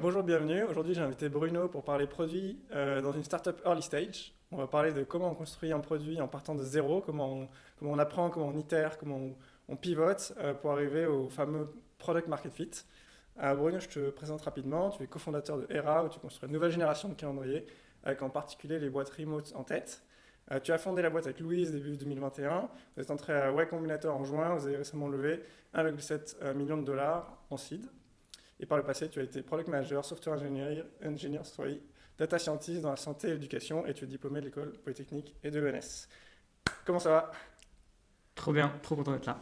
Bonjour, bienvenue. Aujourd'hui, j'ai invité Bruno pour parler produit dans une startup early stage. On va parler de comment on construit un produit en partant de zéro, comment on apprend, comment on itère, comment on pivote pour arriver au fameux product market fit. Bruno, je te présente rapidement. Tu es cofondateur de Era, où tu construis une nouvelle génération de calendriers, avec en particulier les boîtes remote en tête. Tu as fondé la boîte avec Louise début 2021. Vous êtes entré à Y Combinator en juin. Vous avez récemment levé 1,7 million de dollars en seed. Et par le passé, tu as été product manager, software engineer, data scientist dans la santé et l'éducation, et tu es diplômé de l'école polytechnique et de l'ENS. Comment ça va? Trop bien, trop content d'être là.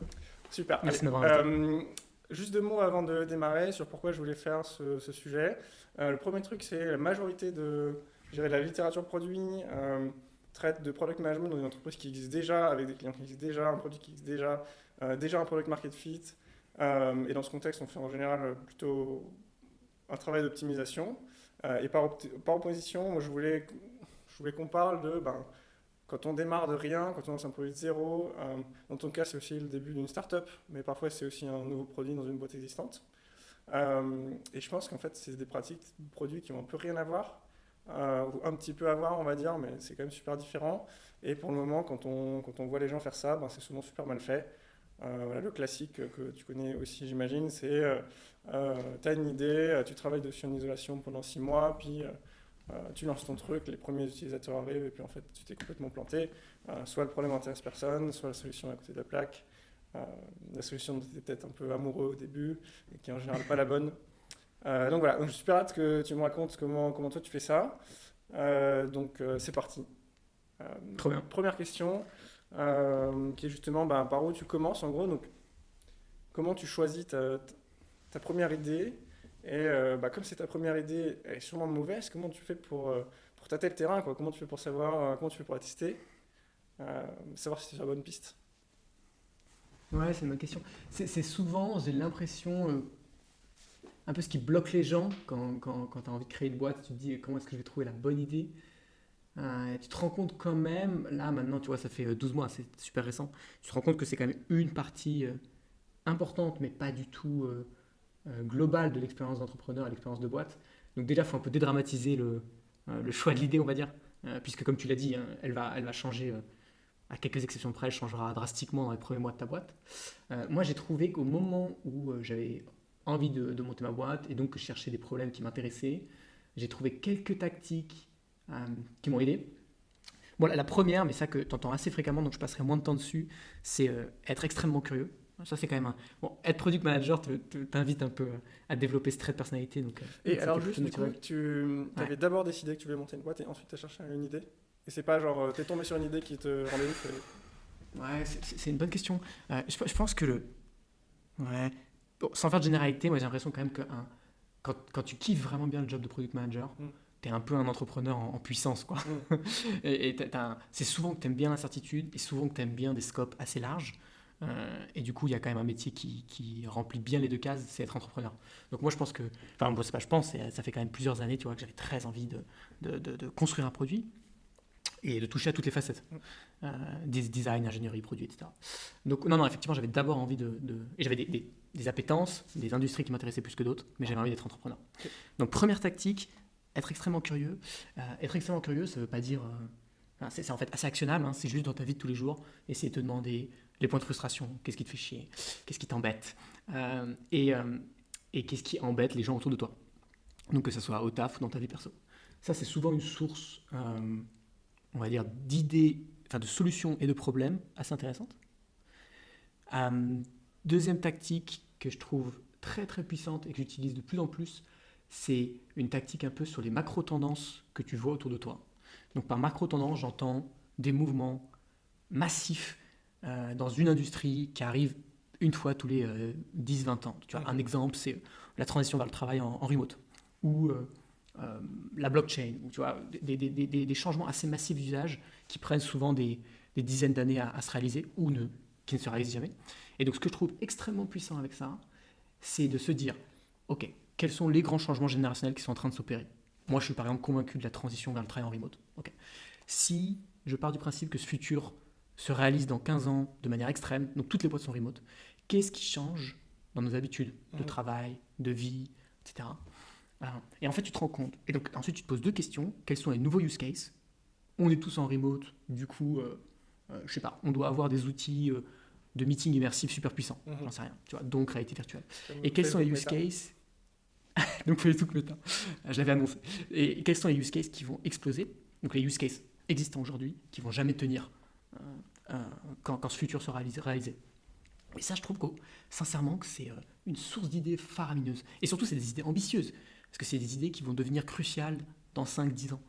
Super. Merci de Allez, m'avoir invité. juste deux mots avant de démarrer sur pourquoi je voulais faire ce sujet. Le premier truc, c'est la majorité de la littérature produit traite de product management dans une entreprise qui existe déjà, avec des clients qui existent déjà, un produit qui existe déjà un product market fit. Et dans ce contexte, on fait en général plutôt un travail d'optimisation. Et par opposition, moi, je voulais qu'on parle de quand on démarre de rien, quand on lance un produit de zéro. Dans ton cas, c'est aussi le début d'une startup, mais parfois c'est aussi un nouveau produit dans une boîte existante. Et je pense qu'en fait, c'est des pratiques de produits qui ont un peu rien à voir, ou un petit peu à voir, on va dire, mais c'est quand même super différent. Et pour le moment, quand on voit les gens faire ça, c'est souvent super mal fait. Voilà, le classique que tu connais aussi, j'imagine, c'est tu as une idée, tu travailles dessus en isolation pendant 6 mois, puis tu lances ton truc, les premiers utilisateurs arrivent, et puis en fait, tu t'es complètement planté. Soit le problème n'intéresse personne, soit la solution est à côté de la plaque. Euh, la solution dont tu étais peut-être un peu amoureux au début, et qui est en général pas la bonne. Donc voilà, donc, je suis super hâte que tu me racontes comment toi tu fais ça. Donc c'est parti. Euh, Trop bien. Première question, qui est justement par où tu commences en gros. Donc, comment tu choisis ta première idée et comme c'est ta première idée, elle est sûrement mauvaise, comment tu fais pour tâter le terrain quoi? Comment tu fais pour savoir, comment tu fais pour la tester, savoir si c'est sur la bonne piste? Ouais, c'est une bonne question. C'est souvent, j'ai l'impression, un peu ce qui bloque les gens quand tu as envie de créer une boîte. Tu te dis comment est-ce que je vais trouver la bonne idée. Et tu te rends compte quand même, là maintenant, tu vois, ça fait 12 mois, c'est super récent. Tu te rends compte que c'est quand même une partie importante, mais pas du tout globale de l'expérience d'entrepreneur et l'expérience de boîte. Donc déjà, il faut un peu dédramatiser le choix de l'idée, on va dire. Puisque comme tu l'as dit, hein, elle va changer. À quelques exceptions près, elle changera drastiquement dans les premiers mois de ta boîte. Moi, j'ai trouvé qu'au moment où j'avais envie de monter ma boîte et donc que je cherchais des problèmes qui m'intéressaient, j'ai trouvé quelques tactiques euh, qui m'ont aidé. Bon, la première, mais ça que tu entends assez fréquemment, donc je passerai moins de temps dessus, c'est être extrêmement curieux. Ça, c'est quand même un. Bon, être product manager t'invite un peu à développer ce trait de personnalité, Et donc c'est alors quelque chose juste de du coup, naturel. tu Ouais. avais d'abord décidé que tu voulais monter une boîte et ensuite tu as cherché une idée, et c'est pas genre t'es tombé sur une idée qui te rendait ouf Ouais, c'est une bonne question. Je pense que le. Ouais. Bon, sans faire de généralité, moi j'ai l'impression quand même que quand tu kiffes vraiment bien le job de product manager, Hmm, t'es un peu un entrepreneur en puissance, quoi. hmm. Et c'est souvent que t'aimes bien l'incertitude et souvent que t'aimes bien des scopes assez larges. Et du coup, il y a quand même un métier qui remplit bien les deux cases, c'est être entrepreneur. Donc moi, je pense que, enfin, moi, c'est pas je pense, ça fait quand même plusieurs années, tu vois, que j'avais très envie de construire un produit et de toucher à toutes les facettes. Euh, Design, ingénierie, produit, etc. Donc non, non, effectivement, j'avais d'abord envie et j'avais des appétences, des industries qui m'intéressaient plus que d'autres, mais j'avais envie d'être entrepreneur. Ok. Donc première tactique, être extrêmement curieux. Être extrêmement curieux, ça veut pas dire... enfin, c'est en fait assez actionnable, hein, c'est juste dans ta vie de tous les jours, essayer de te demander les points de frustration, qu'est-ce qui te fait chier, qu'est-ce qui t'embête, et qu'est-ce qui embête les gens autour de toi. Donc que ce soit au taf ou dans ta vie perso. Ça, c'est souvent une source, on va dire, d'idées, enfin de solutions et de problèmes assez intéressantes. Euh, Deuxième tactique que je trouve très très puissante et que j'utilise de plus en plus, c'est une tactique un peu sur les macro-tendances que tu vois autour de toi. Donc par macro-tendance, j'entends des mouvements massifs dans une industrie qui arrivent une fois tous les 10-20 ans. Tu vois, un Mhm. exemple, c'est la transition vers le travail en remote ou la blockchain, ou, tu vois, des changements assez massifs d'usage qui prennent souvent des dizaines d'années à se réaliser ou qui ne se réalisent jamais. Et donc ce que je trouve extrêmement puissant avec ça, c'est de se dire, ok, quels sont les grands changements générationnels qui sont en train de s'opérer. Moi, je suis par exemple convaincu de la transition vers le travail en remote. Ok. Si je pars du principe que ce futur se réalise dans 15 ans de manière extrême, donc toutes les boîtes sont remote, qu'est-ce qui change dans nos habitudes de Mhm. travail, de vie, etc. Et en fait, tu te rends compte. Et donc, ensuite, tu te poses deux questions. Quels sont les nouveaux use cases? On est tous en remote. Du coup, je sais pas, on doit avoir des outils de meeting immersif super puissants. J'en sais rien. Tu vois, donc réalité virtuelle. Et Comme quels sont les Facebook use Meta. cases? Donc, Facebook Meta. Je l'avais annoncé. Et quels sont les use cases qui vont exploser? Donc, les use cases existants aujourd'hui, qui vont jamais tenir euh, quand ce futur sera réalisé. Et ça, je trouve sincèrement que c'est une source d'idées faramineuses. Et surtout, c'est des idées ambitieuses. Parce que c'est des idées qui vont devenir cruciales dans 5-10 ans.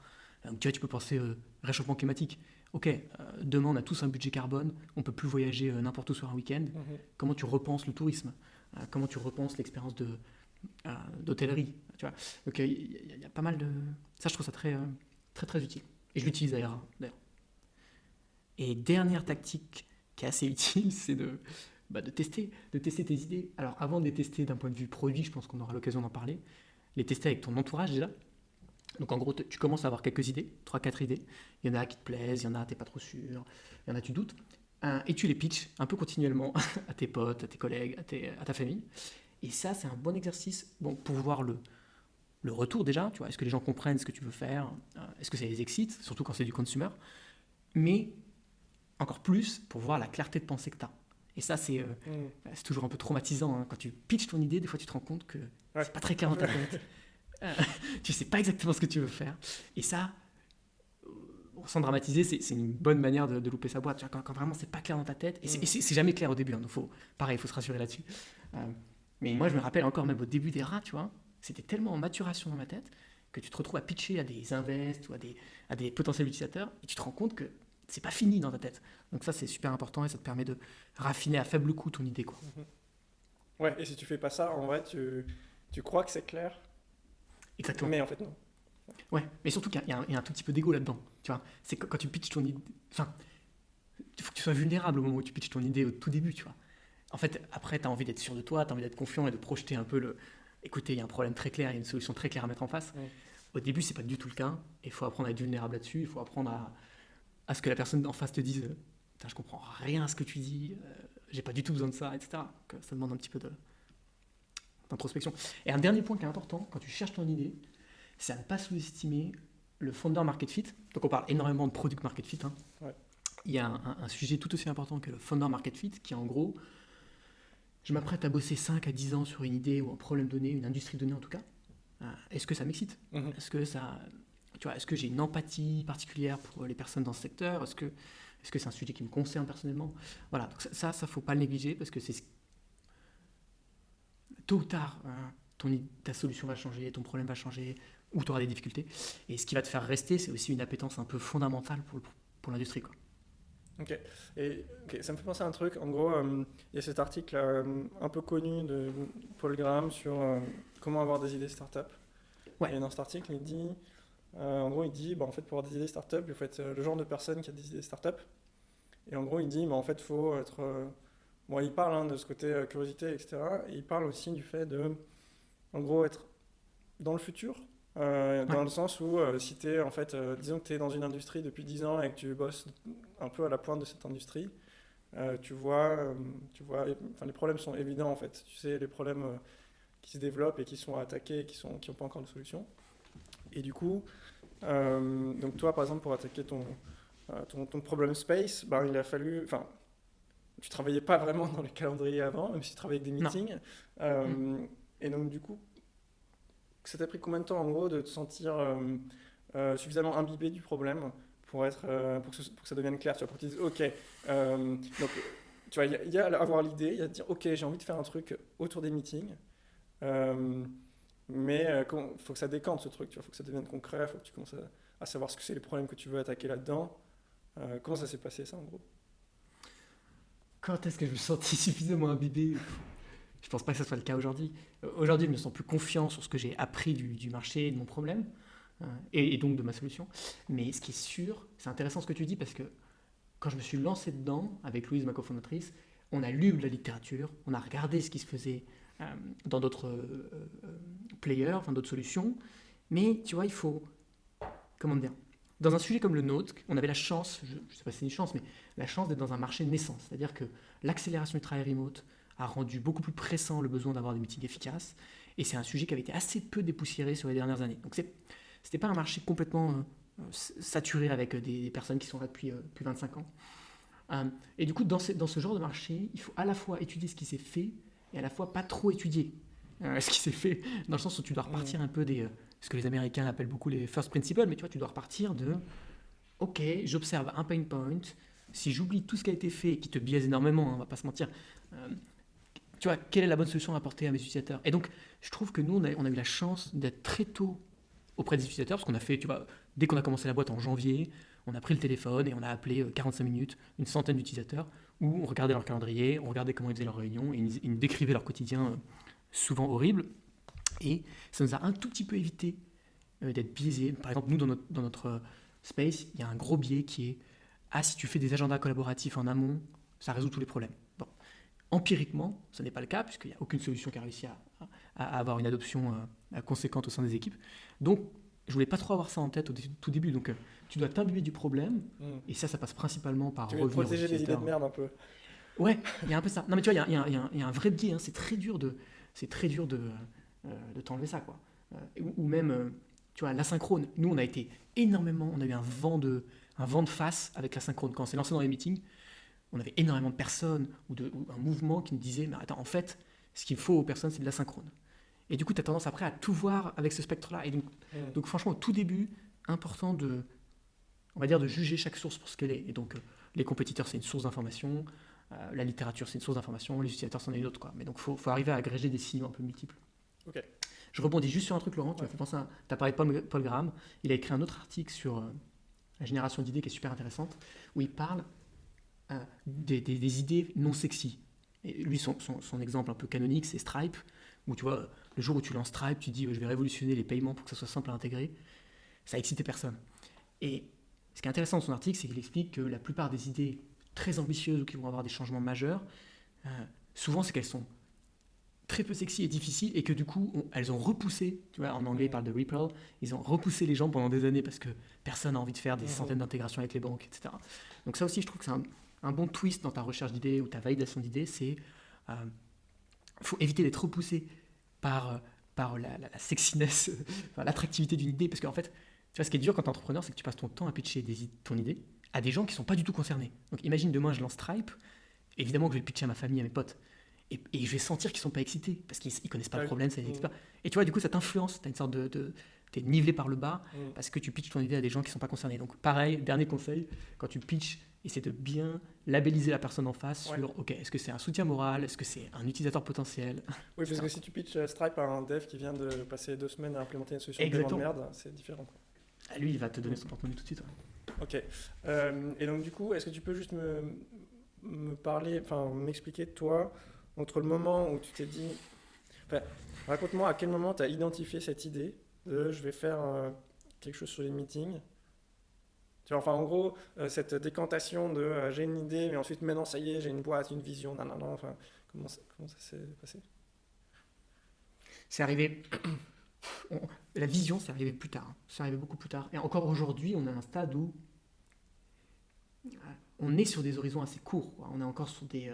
Donc, tu vois, tu peux penser réchauffement climatique. Ok, demain on a tous un budget carbone, on peut plus voyager n'importe où sur un week-end. Comment tu repenses le tourisme? Comment tu repenses l'expérience d'hôtellerie? Tu vois. Donc il y a pas mal de... Ça, je trouve ça très, très, très utile. Et je l'utilise d'ailleurs. Et dernière tactique qui est assez utile, c'est de tester tes idées. Alors avant de les tester d'un point de vue produit, je pense qu'on aura l'occasion d'en parler, les tester avec ton entourage déjà. Donc en gros, tu commences à avoir quelques idées, 3-4 idées. Il y en a qui te plaisent, il y en a t'es pas trop sûr, il y en a tu doutes. Et tu les pitches un peu continuellement à tes potes, à tes collègues, à ta famille. Et ça, c'est un bon exercice pour voir le retour déjà. Tu vois, est-ce que les gens comprennent ce que tu veux faire? Est-ce que ça les excite? Surtout quand c'est du consumer. Mais encore plus pour voir la clarté de pensée que tu as. Et ça, c'est toujours un peu traumatisant. Hein. Quand tu pitches ton idée, des fois, tu te rends compte que c'est pas très clair dans ta tête. Tu sais pas exactement ce que tu veux faire. Et ça, sans dramatiser, c'est une bonne manière de louper sa boîte. Tu vois, quand vraiment c'est pas clair dans ta tête, et c'est jamais clair au début. Hein, donc pareil, il faut se rassurer là-dessus. Mais moi, je me rappelle encore, même au début des rats, tu vois, c'était tellement en maturation dans ma tête que tu te retrouves à pitcher à des invests ou à des potentiels utilisateurs, et tu te rends compte que c'est pas fini dans ta tête. Donc ça, c'est super important et ça te permet de raffiner à faible coût ton idée, quoi. Ouais, et si tu fais pas ça, en vrai, tu crois que c'est clair, Exactement. mais en fait non. Ouais, mais surtout qu'il y a un tout petit peu d'ego là-dedans. Tu vois, c'est que quand tu pitches ton idée, enfin, il faut que tu sois vulnérable au moment où tu pitches ton idée au tout début, tu vois. En fait, après, tu as envie d'être sûr de toi, tu as envie d'être confiant et de projeter un peu écoutez, il y a un problème très clair, il y a une solution très claire à mettre en face. Au début, c'est pas du tout le cas. Il faut apprendre à être vulnérable là-dessus. Il faut apprendre à ce que la personne en face te dise je comprends rien à ce que tu dis, j'ai pas du tout besoin de ça, etc. Donc, ça demande un petit peu d'introspection. Et un dernier point qui est important quand tu cherches ton idée, c'est à ne pas sous-estimer le founder market fit. Donc, on parle énormément de product market fit. Hein. Ouais. Il y a un sujet tout aussi important que le founder market fit qui est en gros je m'apprête à bosser 5 à 10 ans sur une idée ou un problème donné, une industrie donnée en tout cas. Est-ce que ça m'excite? Est-ce que est-ce que j'ai une empathie particulière pour les personnes dans ce secteur? Est-ce que c'est un sujet qui me concerne personnellement? Voilà, donc ça faut pas le négliger parce que c'est tôt ou tard, ta solution va changer, ton problème va changer, ou tu auras des difficultés. Et ce qui va te faire rester, c'est aussi une appétence un peu fondamentale pour l'industrie, quoi. Ok. Et ça me fait penser à un truc. En gros, il y a cet article un peu connu de Paul Graham sur comment avoir des idées startup. Ouais. Et dans cet article, il dit, en gros, en fait, pour avoir des idées startup, il faut être le genre de personne qui a des idées startup. Et en gros, il dit, en fait, il faut être. Bon, il parle de ce côté curiosité, etc. Et il parle aussi du fait de, en gros, être dans le futur. Dans le sens où si tu es en fait, disons que tu es dans une industrie depuis 10 ans et que tu bosses un peu à la pointe de cette industrie, tu vois les problèmes sont évidents en fait. Tu sais les problèmes qui se développent et qui sont attaqués et qui n'ont pas encore de solution. Et du coup, donc toi par exemple pour attaquer ton problem space, il a fallu, tu travaillais pas vraiment dans les calendriers avant, même si tu travaillais avec des meetings. Et donc du coup, ça t'a pris combien de temps en gros de te sentir suffisamment imbibé du problème pour que ça devienne clair, tu vois, pour que tu dises ok, donc tu vois, il y a avoir l'idée, il y a dire ok, j'ai envie de faire un truc autour des meetings, mais faut que ça décante ce truc, tu vois, faut que ça devienne concret, faut que tu commences à savoir ce que c'est les problèmes que tu veux attaquer là-dedans. Comment ça s'est passé ça en gros? Quand est-ce que je me sentis suffisamment imbibé? Je pense pas que ce soit le cas aujourd'hui. Aujourd'hui, je me sens plus confiant sur ce que j'ai appris du marché et de mon problème, et donc de ma solution. Mais ce qui est sûr, c'est intéressant ce que tu dis parce que quand je me suis lancé dedans avec Louise, ma cofondatrice, on a lu de la littérature, on a regardé ce qui se faisait dans d'autres players, enfin d'autres solutions. Mais tu vois, il faut, comment dire, dans un sujet comme le nôtre, on avait la chance, je ne sais pas si c'est une chance, mais la chance d'être dans un marché naissant. C'est-à-dire que l'accélération du travail remote a rendu beaucoup plus pressant le besoin d'avoir des meetings efficaces. Et c'est un sujet qui avait été assez peu dépoussiéré sur les dernières années. Donc c'était pas un marché complètement saturé avec des personnes qui sont là depuis 25 ans. Et du coup, dans ce genre de marché, il faut à la fois étudier ce qui s'est fait et à la fois pas trop étudier ce qui s'est fait, dans le sens où tu dois repartir un peu ce que les Américains appellent beaucoup les first principles, mais tu vois, tu dois repartir de ok, j'observe un pain point, si j'oublie tout ce qui a été fait et qui te biaise énormément, hein, on va pas se mentir, tu vois, quelle est la bonne solution à apporter à mes utilisateurs? Et donc, je trouve que nous, on a eu la chance d'être très tôt auprès des utilisateurs, parce qu'on a fait, tu vois, dès qu'on a commencé la boîte en janvier, on a pris le téléphone et on a appelé 45 minutes, une centaine d'utilisateurs, où on regardait leur calendrier, on regardait comment ils faisaient leurs réunions, et ils nous décrivaient leur quotidien souvent horrible. Et ça nous a un tout petit peu évité d'être biaisés. Par exemple, nous, dans notre space, il y a un gros biais qui est si tu fais des agendas collaboratifs en amont, ça résout tous les problèmes. Bon. Empiriquement, ce n'est pas le cas, puisqu'il n'y a aucune solution qui a réussi à avoir une adoption conséquente au sein des équipes. Donc, je voulais pas trop avoir ça en tête au tout début. Donc, tu dois t'imbiber du problème, et ça passe principalement par revenir. Tu veux protéger les idées de merde un peu. Ouais, il y a un peu ça. Non, mais tu vois, il y a un vrai biais. Hein. C'est très dur de t'enlever ça, quoi. Ou même, tu vois, l'asynchrone. Nous, on a eu un vent de face avec l'asynchrone. Quand on s'est lancé dans les meetings, on avait énormément de personnes ou un mouvement qui nous disait, mais attends, en fait, ce qu'il faut aux personnes, c'est de l'asynchrone. Et du coup, tu as tendance après à tout voir avec ce spectre-là. Et donc franchement, au tout début, important on va dire, de juger chaque source pour ce qu'elle est. Et donc, les compétiteurs, c'est une source d'information. La littérature, c'est une source d'information. Les utilisateurs, c'en est une autre, quoi. Mais donc, faut arriver à agréger des signaux un peu multiples. Ok. Je rebondis juste sur un truc, Laurent. Tu m'as fait penser tu as parlé de Paul Graham. Il a écrit un autre article sur la génération d'idées qui est super intéressante, où il parle des idées non sexy. Et lui, son exemple un peu canonique, c'est Stripe, où tu vois, le jour où tu lances Stripe, tu dis je vais révolutionner les paiements pour que ça soit simple à intégrer. Ça a excité personne. Et ce qui est intéressant dans son article, c'est qu'il explique que la plupart des idées très ambitieuses ou qui vont avoir des changements majeurs, souvent c'est qu'elles sont très peu sexy et difficiles et que du coup elles ont repoussé, tu vois, en anglais ils parlent de repel, ils ont repoussé les gens pendant des années parce que personne n'a envie de faire des centaines d'intégrations avec les banques, etc. Donc ça aussi je trouve que c'est un bon twist dans ta recherche d'idées ou ta validation d'idées, c'est faut éviter d'être repoussé par la sexiness, l'attractivité d'une idée, parce qu'en fait, tu vois, ce qui est dur quand tu es entrepreneur, c'est que tu passes ton temps à pitcher ton idée à des gens qui ne sont pas du tout concernés. Donc imagine demain je lance Stripe, évidemment que je vais le pitcher à ma famille, à mes potes, et je vais sentir qu'ils ne sont pas excités, parce qu'ils ne connaissent pas le problème, c'est des experts. Et tu vois, du coup, ça t'influence, tu as une sorte t'es nivelé par le bas, parce que tu pitches ton idée à des gens qui ne sont pas concernés. Donc pareil, dernier conseil, quand tu pitches, essaie de bien labelliser la personne en face sur, ok, est-ce que c'est un soutien moral, est-ce que c'est un utilisateur potentiel. Oui, parce que si tu pitches Stripe à un dev qui vient de passer 2 semaines à implémenter une solution de merde, c'est différent. Lui, il va te donner son porte-monnaie tout de suite. Ok. Et donc du coup, est-ce que tu peux juste me parler, enfin m'expliquer toi, entre le moment où tu t'es dit, raconte-moi à quel moment tu as identifié cette idée de je vais faire quelque chose sur les meetings. Tu vois, enfin en gros, cette décantation de j'ai une idée, mais ensuite maintenant ça y est, j'ai une boîte, une vision, enfin comment ça s'est passé? C'est arrivé. La vision, c'est arrivé plus tard. Hein. C'est arrivé beaucoup plus tard. Et encore aujourd'hui, on est à un stade où on est sur des horizons assez courts. Quoi. On est encore sur des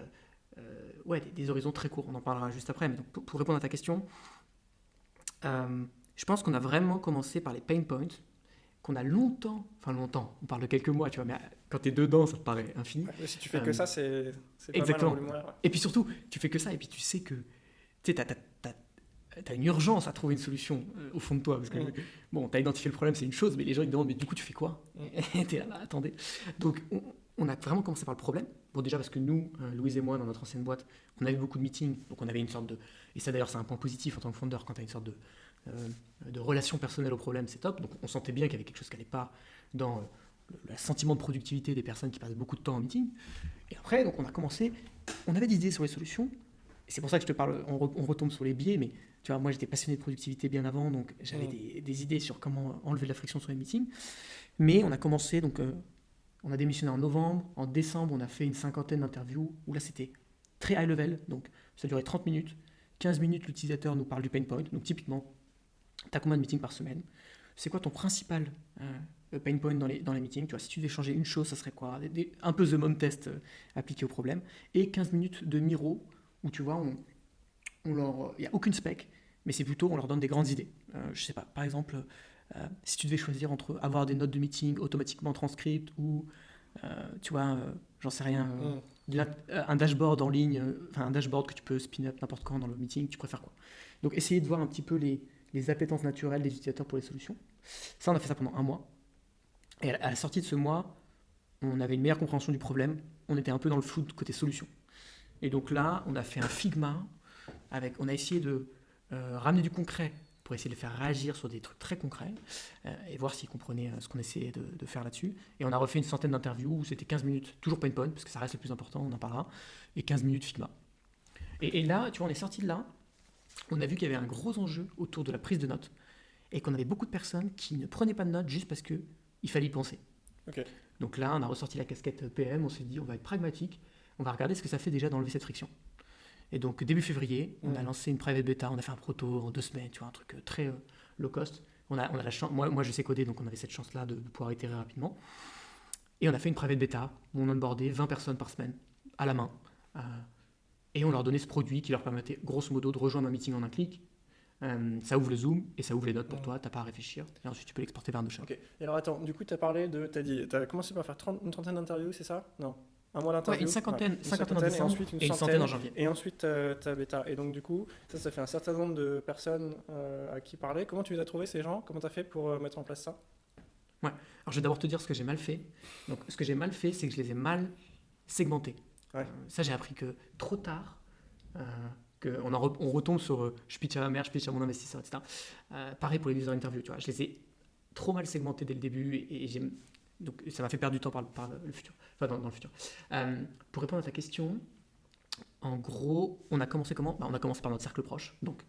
horizons très courts. On en parlera juste après. Mais donc, pour répondre à ta question, je pense qu'on a vraiment commencé par les pain points qu'on a longtemps, on parle de quelques mois, tu vois, mais quand tu es dedans, ça te paraît infini. Ouais, si tu fais que ça, c'est pas exactement. mal. Et puis surtout, tu fais que ça, et puis tu sais que tu as une urgence à trouver une solution au fond de toi. Parce que, bon, tu as identifié le problème, c'est une chose, mais les gens ils te demandent, mais du coup, tu fais quoi? Et tu es là, attendez. Donc, on a vraiment commencé par le problème. Bon, déjà parce que nous, Louise et moi, dans notre ancienne boîte, on avait beaucoup de meetings, donc on avait une sorte de... Et ça d'ailleurs, c'est un point positif en tant que founder, quand tu as une sorte de relation personnelle au problème, c'est top. Donc on sentait bien qu'il y avait quelque chose qui n'allait pas dans le sentiment de productivité des personnes qui passent beaucoup de temps en meeting. Et après, donc on a commencé, on avait des idées sur les solutions. Et c'est pour ça que je te parle, on retombe sur les biais, mais tu vois, moi j'étais passionné de productivité bien avant, donc j'avais des idées sur comment enlever de la friction sur les meetings. Mais on a commencé, donc on a démissionné en novembre. En décembre, on a fait une 50aine d'interviews où là c'était très high level, donc ça durait 30 minutes. 15 minutes, l'utilisateur nous parle du pain point. Donc typiquement, tu as combien de meetings par semaine? C'est quoi ton principal pain point dans les meetings? Tu vois, si tu devais changer une chose, ça serait quoi? Un peu the mom test appliqué au problème. Et 15 minutes de Miro, où tu vois, il n'y a aucune spec. mais c'est plutôt, on leur donne des grandes idées. Je sais pas, par exemple, si tu devais choisir entre avoir des notes de meeting automatiquement transcrites ou, tu vois, j'en sais rien, un dashboard en ligne, un dashboard que tu peux spin up n'importe quand dans le meeting, tu préfères quoi? Donc, essayer de voir un petit peu les appétences naturelles des utilisateurs pour les solutions. Ça, on a fait ça pendant un mois. Et à la sortie de ce mois, on avait une meilleure compréhension du problème. On était un peu dans le flou de côté solution. Et donc là, on a fait un Figma. On a essayé de ramener du concret pour essayer de les faire réagir sur des trucs très concrets et voir s'ils comprenaient ce qu'on essayait de faire là-dessus. Et on a refait une centaine d'interviews où c'était 15 minutes, toujours PowerPoint, parce que ça reste le plus important, on en parlera, et 15 minutes Figma. Et là, tu vois, on est sorti de là, on a vu qu'il y avait un gros enjeu autour de la prise de notes et qu'on avait beaucoup de personnes qui ne prenaient pas de notes juste parce qu'il fallait y penser. Ok. Donc là, on a ressorti la casquette PM, on s'est dit, on va être pragmatique, on va regarder ce que ça fait déjà d'enlever cette friction. Et donc, début février, on a lancé une private beta, on a fait un proto en 2 semaines, tu vois, un truc très low cost. On a la chance, moi, je sais coder, donc on avait cette chance-là de pouvoir itérer rapidement. Et on a fait une private beta où on onboardait 20 personnes par semaine, à la main. Et on leur donnait ce produit qui leur permettait, grosso modo, de rejoindre un meeting en un clic. Ça ouvre le Zoom et ça ouvre les notes pour toi, t'as pas à réfléchir. Et ensuite, tu peux l'exporter vers Notion. Ok. Et alors, attends, du coup, t'as commencé par faire une trentaine d'interviews, c'est ça? Non. Un mois d'interviews. Ouais, une cinquantaine en décembre et ensuite et une centaine en janvier. Et ensuite, ta bêta. Et donc, du coup, ça fait un certain nombre de personnes à qui parler. Comment tu les as trouvés, ces gens? Comment tu as fait pour mettre en place ça? Ouais. Alors, je vais d'abord te dire ce que j'ai mal fait. Donc, ce que j'ai mal fait, c'est que je les ai mal segmentés. Ouais. Ça, j'ai appris que trop tard, on retombe sur je pitch à ma mère, je pitch à mon investisseur, etc. Pareil pour les user interviews, tu vois. Je les ai trop mal segmentés dès le début donc ça m'a fait perdre du temps par le futur. Enfin, dans le futur. Pour répondre à ta question, en gros, on a commencé comment? On a commencé par notre cercle proche. Donc,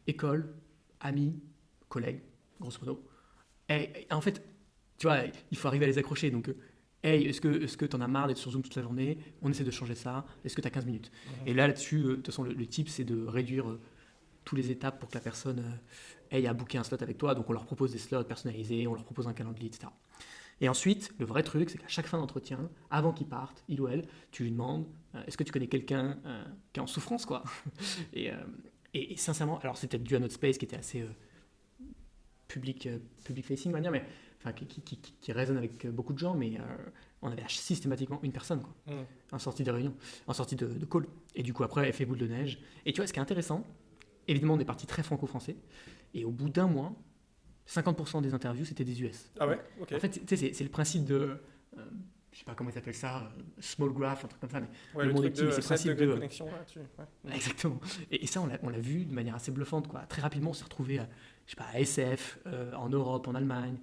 école, amis, collègues, grosso modo. Et en fait, tu vois, il faut arriver à les accrocher. Donc, hey, est-ce que tu en as marre d'être sur Zoom toute la journée? On essaie de changer ça. Est-ce que tu as 15 minutes? Et là-dessus, de toute façon, le type, c'est de réduire toutes les étapes pour que la personne ait à booker un slot avec toi. Donc, on leur propose des slots personnalisés, on leur propose un calendrier, etc. Et ensuite, le vrai truc, c'est qu'à chaque fin d'entretien, avant qu'il parte, il ou elle, tu lui demandes est-ce que tu connais quelqu'un qui est en souffrance, quoi. et sincèrement, alors c'est peut-être dû à notre space qui était assez public facing, on va dire, mais enfin, qui résonne avec beaucoup de gens, mais on avait systématiquement une personne, quoi, en sortie de réunion, en sortie de call. Et du coup, après, effet boule de neige. Et tu vois, ce qui est intéressant, évidemment, on est parti très franco-français, et au bout d'un mois, 50% des interviews, c'était des US. Ah ouais, ok. En fait, c'est le principe de, je sais pas comment ils appellent ça, small graph, un truc comme ça, mais le monde truc active, c'est le principe de connexion là-dessus. Ouais. Exactement. Et ça, on l'a vu de manière assez bluffante, quoi. Très rapidement, on s'est retrouvé, je sais pas, à SF, en Europe, en Allemagne.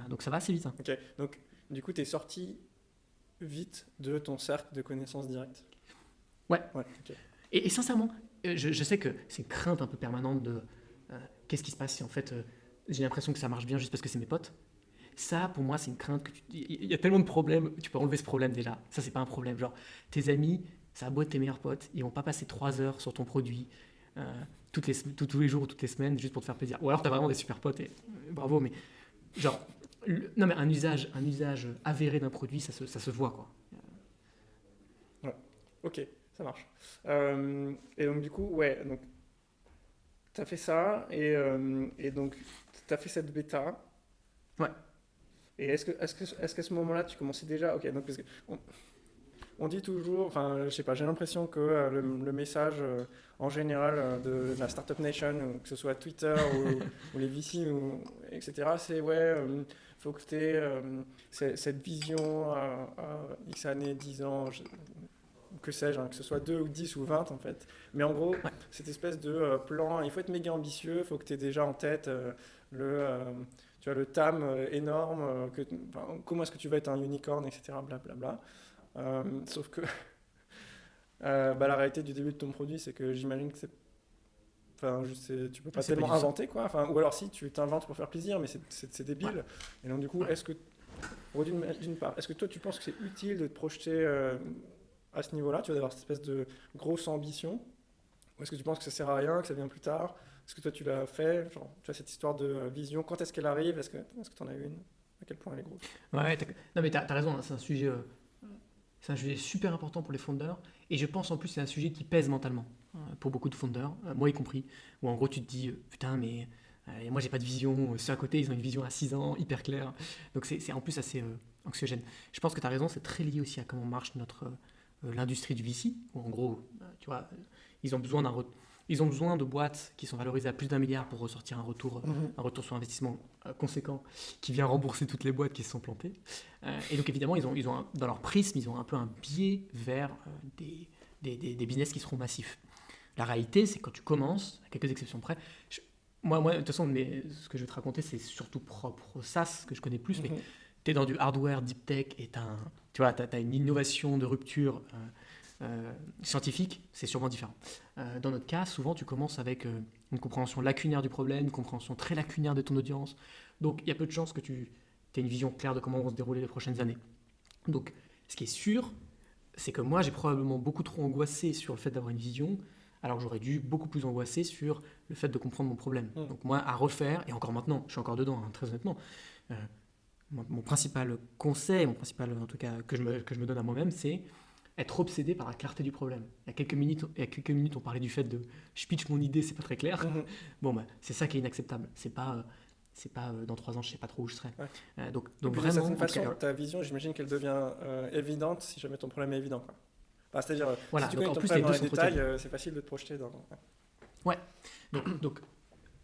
Donc ça va assez vite. Hein. Ok, donc du coup, tu es sorti vite de ton cercle de connaissances directes. Ouais. Okay. Et sincèrement, je sais que c'est une crainte un peu permanente de qu'est-ce qui se passe si en fait j'ai l'impression que ça marche bien juste parce que c'est mes potes. Ça, pour moi, c'est une crainte que il y a tellement de problèmes, tu peux enlever ce problème déjà. Ça, c'est pas un problème. Genre, tes amis, ça a beau être tes meilleurs potes, ils vont pas passer 3 heures sur ton produit tous les jours ou toutes les semaines juste pour te faire plaisir. Ou alors, tu as vraiment des super potes et bravo, mais genre, non, mais un usage avéré d'un produit, ça se voit, quoi. Ouais, ok, ça marche. Et donc, du coup, ouais, donc, tu as fait ça et donc, tu as fait cette bêta. Ouais. Et est-ce qu'à ce moment-là, tu commençais déjà. Ok, donc, parce que on dit toujours, enfin, je sais pas, j'ai l'impression que le message en général de la Startup Nation, que ce soit Twitter ou les VC, etc., c'est ouais, faut que tu aies cette vision à X années, 10 ans, que sais-je, hein, que ce soit 2 ou 10 ou 20 en fait. Mais en gros, cette espèce de plan, il faut être méga ambitieux, il faut que tu aies déjà en tête tu vois, le TAM énorme, comment est-ce que tu vas être un unicorn, etc. Blablabla. Sauf que la réalité du début de ton produit, c'est que j'imagine que tu peux pas tellement inventer, quoi. Enfin, ou alors si, tu t'inventes pour faire plaisir, mais c'est débile. Ouais. Et donc du coup, d'une part, est-ce que toi tu penses que c'est utile de te projeter à ce niveau-là, tu vas avoir cette espèce de grosse ambition, ou est-ce que tu penses que ça sert à rien, que ça vient plus tard? Est-ce que toi tu l'as fait, genre, tu as cette histoire de vision, quand est-ce qu'elle arrive, est-ce que tu en as une, à quel point elle est grosse? Ouais, non mais t'as raison, hein, c'est C'est un sujet super important pour les fondeurs. Et je pense en plus que c'est un sujet qui pèse mentalement pour beaucoup de fondeurs, moi y compris. Où en gros tu te dis, putain, mais moi j'ai pas de vision. Ceux à côté, ils ont une vision à 6 ans, hyper claire. Donc c'est en plus assez anxiogène. Je pense que tu as raison, c'est très lié aussi à comment marche l'industrie du VC. Où en gros, tu vois, ils ont besoin ils ont besoin de boîtes qui sont valorisées à plus d'1 milliard pour ressortir un retour sur investissement conséquent qui vient rembourser toutes les boîtes qui se sont plantées. Et donc évidemment, dans leur prisme, ils ont un peu un biais vers des business qui seront massifs. La réalité, c'est que quand tu commences, à quelques exceptions près, moi, de toute façon, ce que je vais te raconter, c'est surtout propre au SaaS, que je connais plus, mais tu es dans du hardware, deep tech, et tu as une innovation de rupture scientifique, c'est sûrement différent. Dans notre cas, souvent, tu commences avec une compréhension lacunaire du problème, une compréhension très lacunaire de ton audience. Donc, il y a peu de chances que tu aies une vision claire de comment vont se dérouler les prochaines années. Donc, ce qui est sûr, c'est que moi, j'ai probablement beaucoup trop angoissé sur le fait d'avoir une vision, alors que j'aurais dû beaucoup plus angoisser sur le fait de comprendre mon problème. Donc, moi, à refaire, et encore maintenant, je suis encore dedans, hein, très honnêtement, mon principal conseil, en tout cas, que je me donne à moi-même, c'est être obsédé par la clarté du problème. Il y a quelques minutes, on parlait du fait de je pitch mon idée, c'est pas très clair. Bon, c'est ça qui est inacceptable. C'est pas dans 3 ans, je sais pas trop où je serai. Ouais. Donc De vraiment, certaine façon, ta vision, j'imagine qu'elle devient évidente si jamais ton problème est évident, quoi. Enfin, c'est-à-dire, voilà, si tu donc connais en ton plus, problème les dans deux les sont détails, c'est facile de te projeter dans... Ouais. Donc,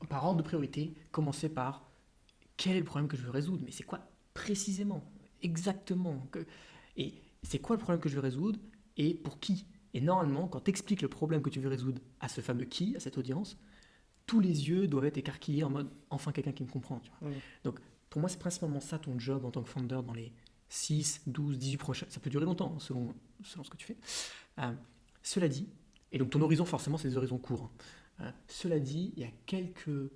par ordre de priorité, commencer par quel est le problème que je veux résoudre, mais c'est quoi précisément, exactement, et c'est quoi le problème que je veux résoudre et pour qui. Et normalement, quand tu expliques le problème que tu veux résoudre à ce fameux qui, à cette audience, tous les yeux doivent être écarquillés en mode enfin quelqu'un qui me comprend. Tu vois. Donc pour moi, c'est principalement ça ton job en tant que founder dans les 6, 12, 18 prochains. Ça peut durer longtemps selon ce que tu fais. Cela dit, et donc ton horizon, forcément, c'est des horizons courts. Cela dit, il y a quelques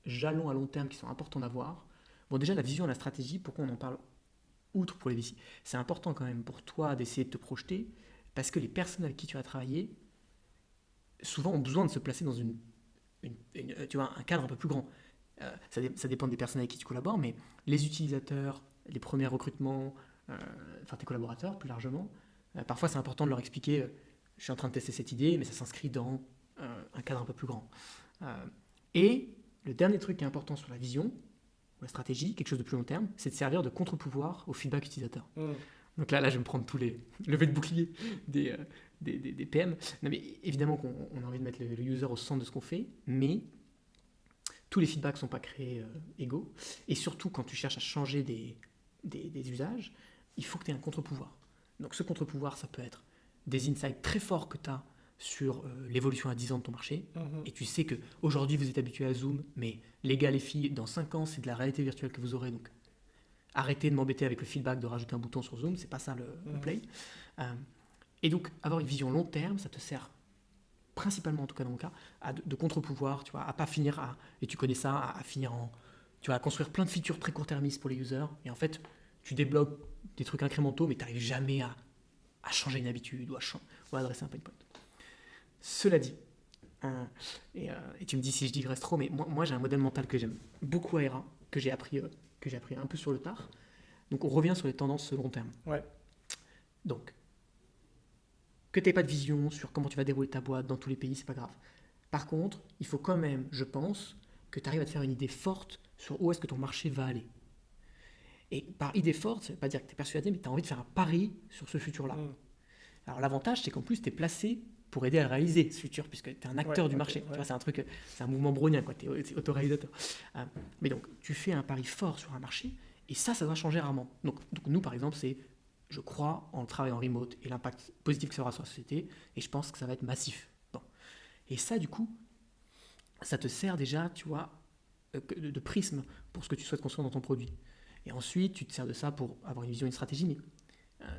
jalons à long terme qui sont importants d'avoir. Bon, déjà, la vision et la stratégie, pourquoi on en parle outre pour les VC? C'est important quand même pour toi d'essayer de te projeter parce que les personnes avec qui tu vas travailler souvent ont besoin de se placer dans tu vois, un cadre un peu plus grand. Ça dépend des personnes avec qui tu collabores, mais les utilisateurs, les premiers recrutements, enfin tes collaborateurs plus largement, parfois c'est important de leur expliquer je suis en train de tester cette idée, mais ça s'inscrit dans un cadre un peu plus grand. Et le dernier truc qui est important sur la vision, la stratégie, quelque chose de plus long terme, c'est de servir de contre-pouvoir au feedback utilisateur. Donc là, je vais me prendre tous les levées de bouclier des PM. Non, mais évidemment qu'on a envie de mettre le user au centre de ce qu'on fait, mais tous les feedbacks ne sont pas créés égaux. Et surtout, quand tu cherches à changer des usages, il faut que tu aies un contre-pouvoir. Donc ce contre-pouvoir, ça peut être des insights très forts que tu as sur l'évolution à 10 ans de ton marché. Et tu sais qu'aujourd'hui, vous êtes habitué à Zoom, mais les gars, les filles, dans 5 ans, c'est de la réalité virtuelle que vous aurez. Donc arrêtez de m'embêter avec le feedback de rajouter un bouton sur Zoom, c'est pas ça le play. Et donc, avoir une vision long terme, ça te sert principalement, en tout cas dans mon cas, de contre-pouvoir, tu vois, à pas finir et tu connais ça, à finir tu vas construire plein de features très court-termistes pour les users, et en fait, tu débloques des trucs incrémentaux, mais tu n'arrives jamais à changer une habitude ou à adresser un pain point. Cela dit, et tu me dis si je digresse trop, mais moi j'ai un modèle mental que j'aime beaucoup à ERA, que j'ai appris un peu sur le tard. Donc on revient sur les tendances long terme. Ouais. Donc, que tu n'aies pas de vision sur comment tu vas dérouler ta boîte dans tous les pays, c'est pas grave. Par contre, il faut quand même, je pense, que tu arrives à te faire une idée forte sur où est-ce que ton marché va aller. Et par idée forte, ça ne veut pas dire que tu es persuadé, mais tu as envie de faire un pari sur ce futur-là. Alors l'avantage, c'est qu'en plus, tu es placé pour aider à réaliser ce futur, puisque tu es un acteur du marché. Tu vois, c'est un mouvement brownien, tu es autoréalisateur. Mais donc, tu fais un pari fort sur un marché, et ça doit changer rarement. Donc nous, par exemple, c'est je crois en le travail en remote et l'impact positif que ça aura sur la société, et je pense que ça va être massif. Bon. Et ça, du coup, ça te sert déjà, tu vois, de prisme pour ce que tu souhaites construire dans ton produit. Et ensuite, tu te sers de ça pour avoir une vision, une stratégie, mais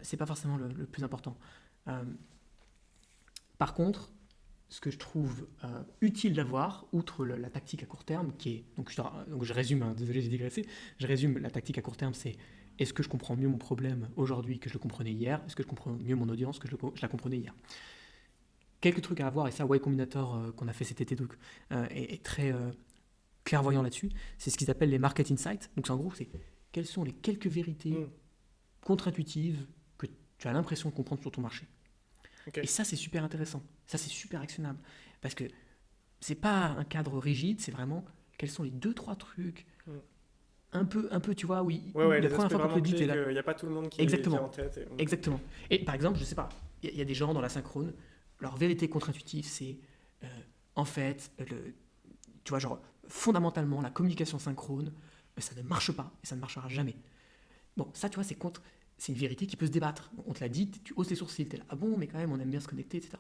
c'est pas forcément le plus important. Par contre, ce que je trouve utile d'avoir, outre la tactique à court terme, qui est, donc je résume, hein, désolé j'ai digressé, je résume la tactique à court terme, c'est est-ce que je comprends mieux mon problème aujourd'hui que je le comprenais hier? Est-ce que je comprends mieux mon audience que je la comprenais hier? Quelques trucs à avoir, et ça, Y Combinator qu'on a fait cet été donc, est très clairvoyant là-dessus, c'est ce qu'ils appellent les market insights. Donc en gros, c'est quelles sont les quelques vérités contre-intuitives que tu as l'impression de comprendre sur ton marché. Ok. Et ça, c'est super intéressant. Ça, c'est super actionnable. Parce que c'est pas un cadre rigide, c'est vraiment quels sont les 2-3 trucs Mm. un peu, tu vois, Ouais, la les première aspects fois qu'on te vraiment le dit, clés t'es là. qu'il n'y a pas tout le monde qui Exactement. a en tête. Exactement. Et par exemple, je sais pas, il y a des gens dans la synchrone, leur vérité contre-intuitive, c'est en fait, tu vois, genre, fondamentalement, la communication synchrone, ça ne marche pas et ça ne marchera jamais. Bon, ça, tu vois, c'est une vérité qui peut se débattre. On te l'a dit, tu hausses les sourcils, t'es là, ah bon, mais quand même, on aime bien se connecter, etc.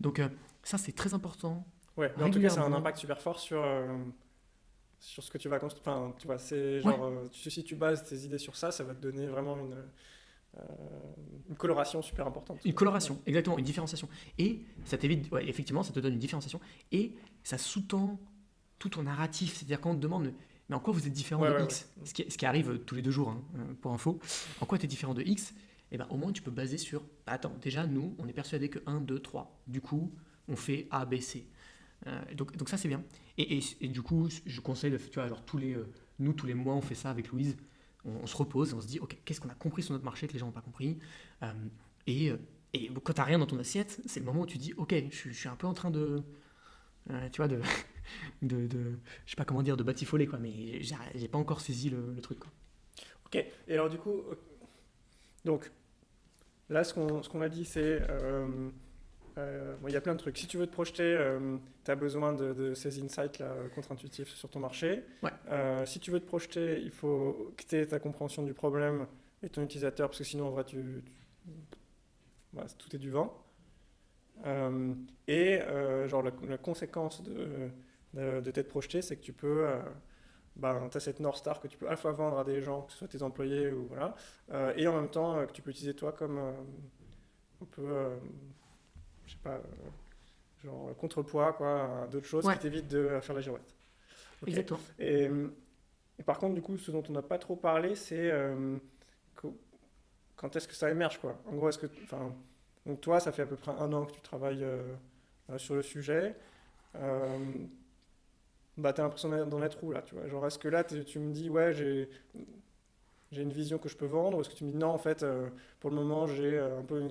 Donc, ça, c'est très important. Ouais, mais en tout cas, ça a un Régulièrement. impact super fort sur ce que tu vas construire. Enfin, tu vois, c'est Ouais, genre, si tu bases tes idées sur ça, ça va te donner vraiment euh, une coloration super importante. une coloration, exactement, une différenciation. Et ça t'évite, ouais, effectivement, ça te donne une différenciation. Et ça sous-tend tout ton narratif. C'est-à-dire quand on te demande, mais en quoi vous êtes différent Ouais, de ouais, ouais. X, ce qui arrive tous les 2 jours, hein, pour info, en quoi tu es différent de X, et ben, au moins tu peux baser sur, attends, déjà, nous, on est persuadé que 1, 2, 3. Du coup, on fait A, B, C. Donc ça, c'est bien. Et du coup, je conseille, tu vois, genre nous, tous les mois, on fait ça avec Louise. On se repose et on se dit, ok, qu'est-ce qu'on a compris sur notre marché que les gens n'ont pas compris. Euh, et, euh, et quand tu n'as rien dans ton assiette, c'est le moment où tu dis, ok, je suis un peu en train de, tu vois, je sais pas comment dire, de batifoler, quoi, mais j'ai pas encore saisi le truc, quoi. Ok, et alors du coup, donc là, ce qu'on a dit, c'est. Bon, il y a plein de trucs. Si tu veux te projeter, tu as besoin de ces insights là, contre-intuitifs sur ton marché. Ouais, Si tu veux te projeter, il faut que tu aies ta compréhension du problème et ton utilisateur, parce que sinon, en vrai, voilà, tout est du vent. Genre, la conséquence de t'être projeté, c'est que tu peux. Tu as cette North Star que tu peux à la fois vendre à des gens, que ce soit tes employés ou voilà, et en même temps que tu peux utiliser toi comme un peu, je sais pas, genre contrepoids, quoi, à d'autres choses ouais, qui t'évitent de faire la girouette. Ok. exactement. Et par contre, du coup, ce dont on n'a pas trop parlé, c'est co- quand est-ce que ça émerge, quoi. En gros, enfin, donc toi, ça fait à peu près 1 an que tu travailles sur le sujet. Euh, T'as l'impression d'être dans la trou, là, tu vois. Genre, est-ce que là, tu me dis, ouais, j'ai une vision que je peux vendre, ou est-ce que tu me dis, non, en fait, pour le moment, j'ai un peu,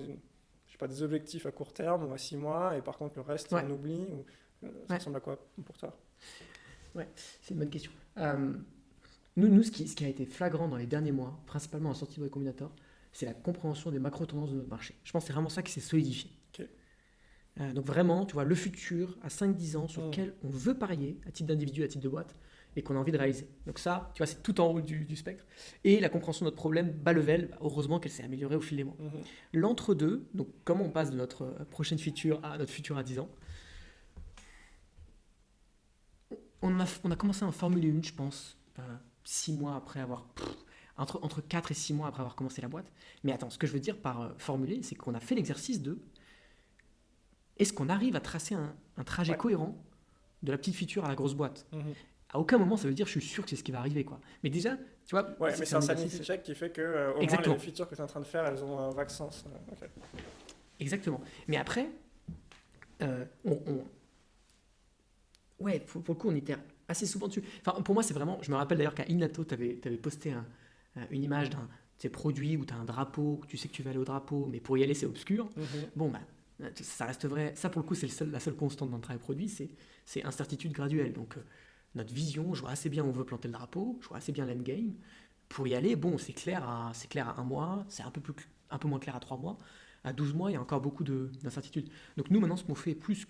je sais pas, des objectifs à court terme, ou à 6 mois, et par contre, le reste, Ouais, on oublie, ou ça ouais, ressemble à quoi pour toi? ouais, c'est une bonne question. Nous ce qui a été flagrant dans les derniers mois, principalement en sortie de Combinator, c'est la compréhension des macro-tendances de notre marché. Je pense que c'est vraiment ça qui s'est solidifié. Ok. Donc vraiment, tu vois, le futur à 5-10 ans sur Hmm. lequel on veut parier à titre d'individu, à titre de boîte, et qu'on a envie de réaliser. Donc ça, tu vois, c'est tout en haut du spectre. Et la compréhension de notre problème bas level, bah, heureusement qu'elle s'est améliorée au fil des mois. Mhm. L'entre-deux, donc comment on passe de notre prochaine feature à notre futur à 10 ans, on a commencé à en formuler une, je pense, 6 mois après avoir... entre 4 et 6 mois après avoir commencé la boîte. Mais attends, ce que je veux dire par formuler, c'est qu'on a fait l'exercice de est-ce qu'on arrive à tracer un trajet Ouais. cohérent de la petite feature à la grosse boîte. Mhm. À aucun moment ça veut dire je suis sûr que c'est ce qui va arriver, quoi. Mais déjà, tu vois, Ouais, mais c'est un sanity exercice. check qui fait que au moins Exactement, les features que tu es en train de faire, elles ont un vague sens. Ok. exactement. Mais après, euh, on, on- ouais, pour le coup, on était assez souvent dessus. Enfin, pour moi, c'est vraiment. Je me rappelle d'ailleurs qu'à Inato, tu avais posté une image d'un de ces produits où tu as un drapeau, tu sais que tu vas aller au drapeau, mais pour y aller, c'est obscur. Mhm. Bon, bah, ça reste vrai. Ça, pour le coup, c'est la seule constante dans le travail produit, c'est incertitude graduelle. Donc, notre vision, je vois assez bien où on veut planter le drapeau, je vois assez bien l'endgame. Pour y aller, bon, c'est clair à 1 mois, c'est un peu moins clair à 3 mois. À 12 mois, il y a encore beaucoup d'incertitudes. Donc, nous, maintenant, ce qu'on fait, plus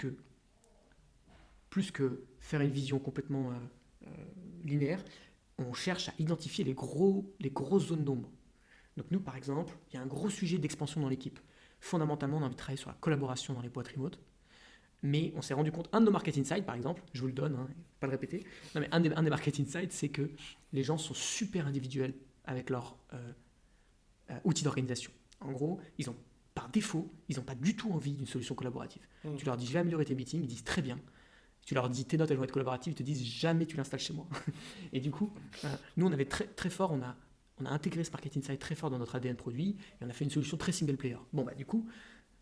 que faire une vision complètement linéaire, on cherche à identifier les grosses zones d'ombre. Donc nous, par exemple, il y a un gros sujet d'expansion dans l'équipe. Fondamentalement, on a envie de travailler sur la collaboration dans les boîtes remote. Mais on s'est rendu compte, un de nos market insights, par exemple, je vous le donne, hein, pas le répéter, non, mais un des market insights, c'est que les gens sont super individuels avec leur outils d'organisation. En gros, par défaut, ils n'ont pas du tout envie d'une solution collaborative. Mhm. Tu leur dis, je vais améliorer tes meetings, ils disent très bien. Tu leur dis, tes notes, elles vont être collaboratives, ils te disent, jamais tu l'installes chez moi. Et du coup, nous, on avait très fort, on a intégré ce market insight très fort dans notre ADN produit, et on a fait une solution très single player. Bon, bah du coup,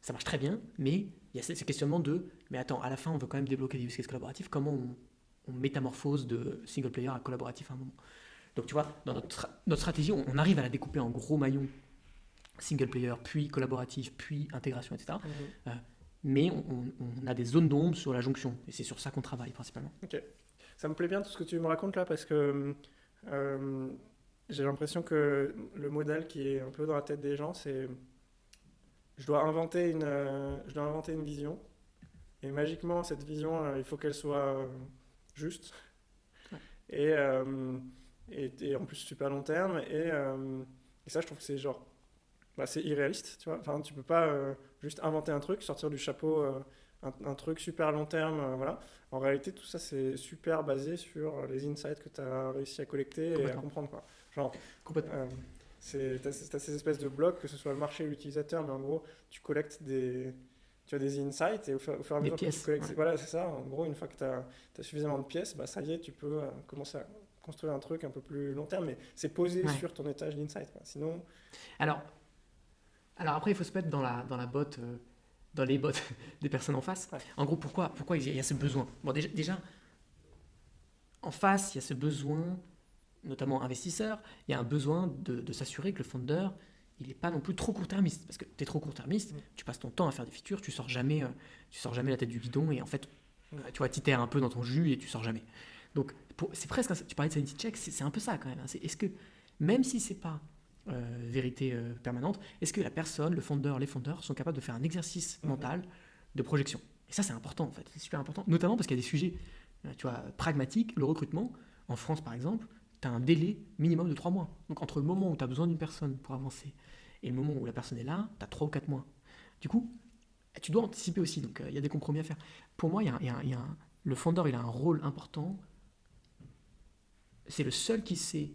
ça marche très bien, mais il y a ces questionnements de, mais attends, à la fin, on veut quand même débloquer des use cases collaboratifs, comment on métamorphose de single player à collaboratif à un moment. Donc tu vois, dans notre stratégie, on arrive à la découper en gros maillons single player, puis collaboratif, puis intégration, etc. Mhm. Mais on a des zones d'ombre sur la jonction, et c'est sur ça qu'on travaille principalement. Ok. Ça me plaît bien tout ce que tu me racontes là parce que j'ai l'impression que le modèle qui est un peu dans la tête des gens, c'est je dois inventer une vision et magiquement cette vision, il faut qu'elle soit juste Ouais. et, euh, et en plus super long terme et ça je trouve que c'est genre c'est irréaliste, tu vois. Enfin, tu peux pas juste inventer un truc, sortir du chapeau un truc super long terme, voilà. En réalité, tout ça, c'est super basé sur les insights que tu as réussi à collecter et à Complètement. comprendre, quoi. Genre, Complètement. euh, t'as ces espèces de blocs, que ce soit le marché ou l'utilisateur, mais en gros, tu as des insights et au fur et à Des mesure que tu pièces. collectes, Ouais. voilà, c'est ça. En gros, une fois que tu as suffisamment de pièces, bah, ça y est, tu peux commencer à construire un truc un peu plus long terme, mais c'est posé Ouais. sur ton étage d'insight, quoi. Sinon, Alors, alors après, il faut se mettre dans la botte, dans les bottes des personnes en face. ouais. En gros, pourquoi il y a ce besoin? Bon, déjà, en face, il y a ce besoin, notamment investisseur, il y a un besoin de s'assurer que le fondeur, il n'est pas non plus trop court-termiste. Parce que tu es trop court-termiste, Mm. tu passes ton temps à faire des features, tu sors jamais la tête du guidon et en fait, tu vois, t'itères un peu dans ton jus et tu sors jamais. Donc, c'est presque, tu parlais de sanity check, c'est un peu ça quand même. Hein. Est-ce que, même si c'est pas vérité permanente, est-ce que la personne, le fondeur, les fondeurs sont capables de faire un exercice Mhm. mental de projection? Et ça, c'est important en fait, c'est super important, notamment parce qu'il y a des sujets, tu vois, pragmatiques, le recrutement. En France, par exemple, tu as un délai minimum de 3 mois. Donc, entre le moment où tu as besoin d'une personne pour avancer et le moment où la personne est là, tu as 3 ou 4 mois. Du coup, tu dois anticiper aussi, donc il y a des compromis à faire. Pour moi, le fondeur, il a un rôle important. C'est le seul qui sait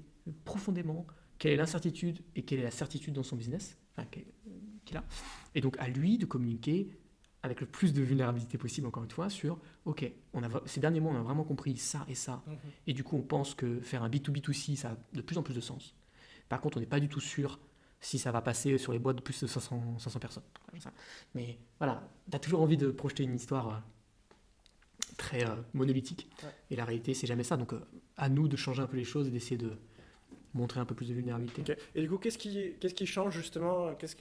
profondément quelle est l'incertitude et quelle est la certitude dans son business, enfin, qu'il a. Et donc à lui de communiquer avec le plus de vulnérabilité possible, encore une fois, sur ok, ces derniers mois, on a vraiment compris ça et ça, Mhm. et du coup, on pense que faire un B2B2C, ça a de plus en plus de sens. Par contre, on n'est pas du tout sûr si ça va passer sur les boîtes de plus de 500 personnes. Mais voilà, tu as toujours envie de projeter une histoire très monolithique. Ouais. Et la réalité, c'est jamais ça. Donc, à nous de changer un peu les choses et d'essayer de montrer un peu plus de vulnérabilité. Ok. Et du coup, qu'est-ce qui change justement je sais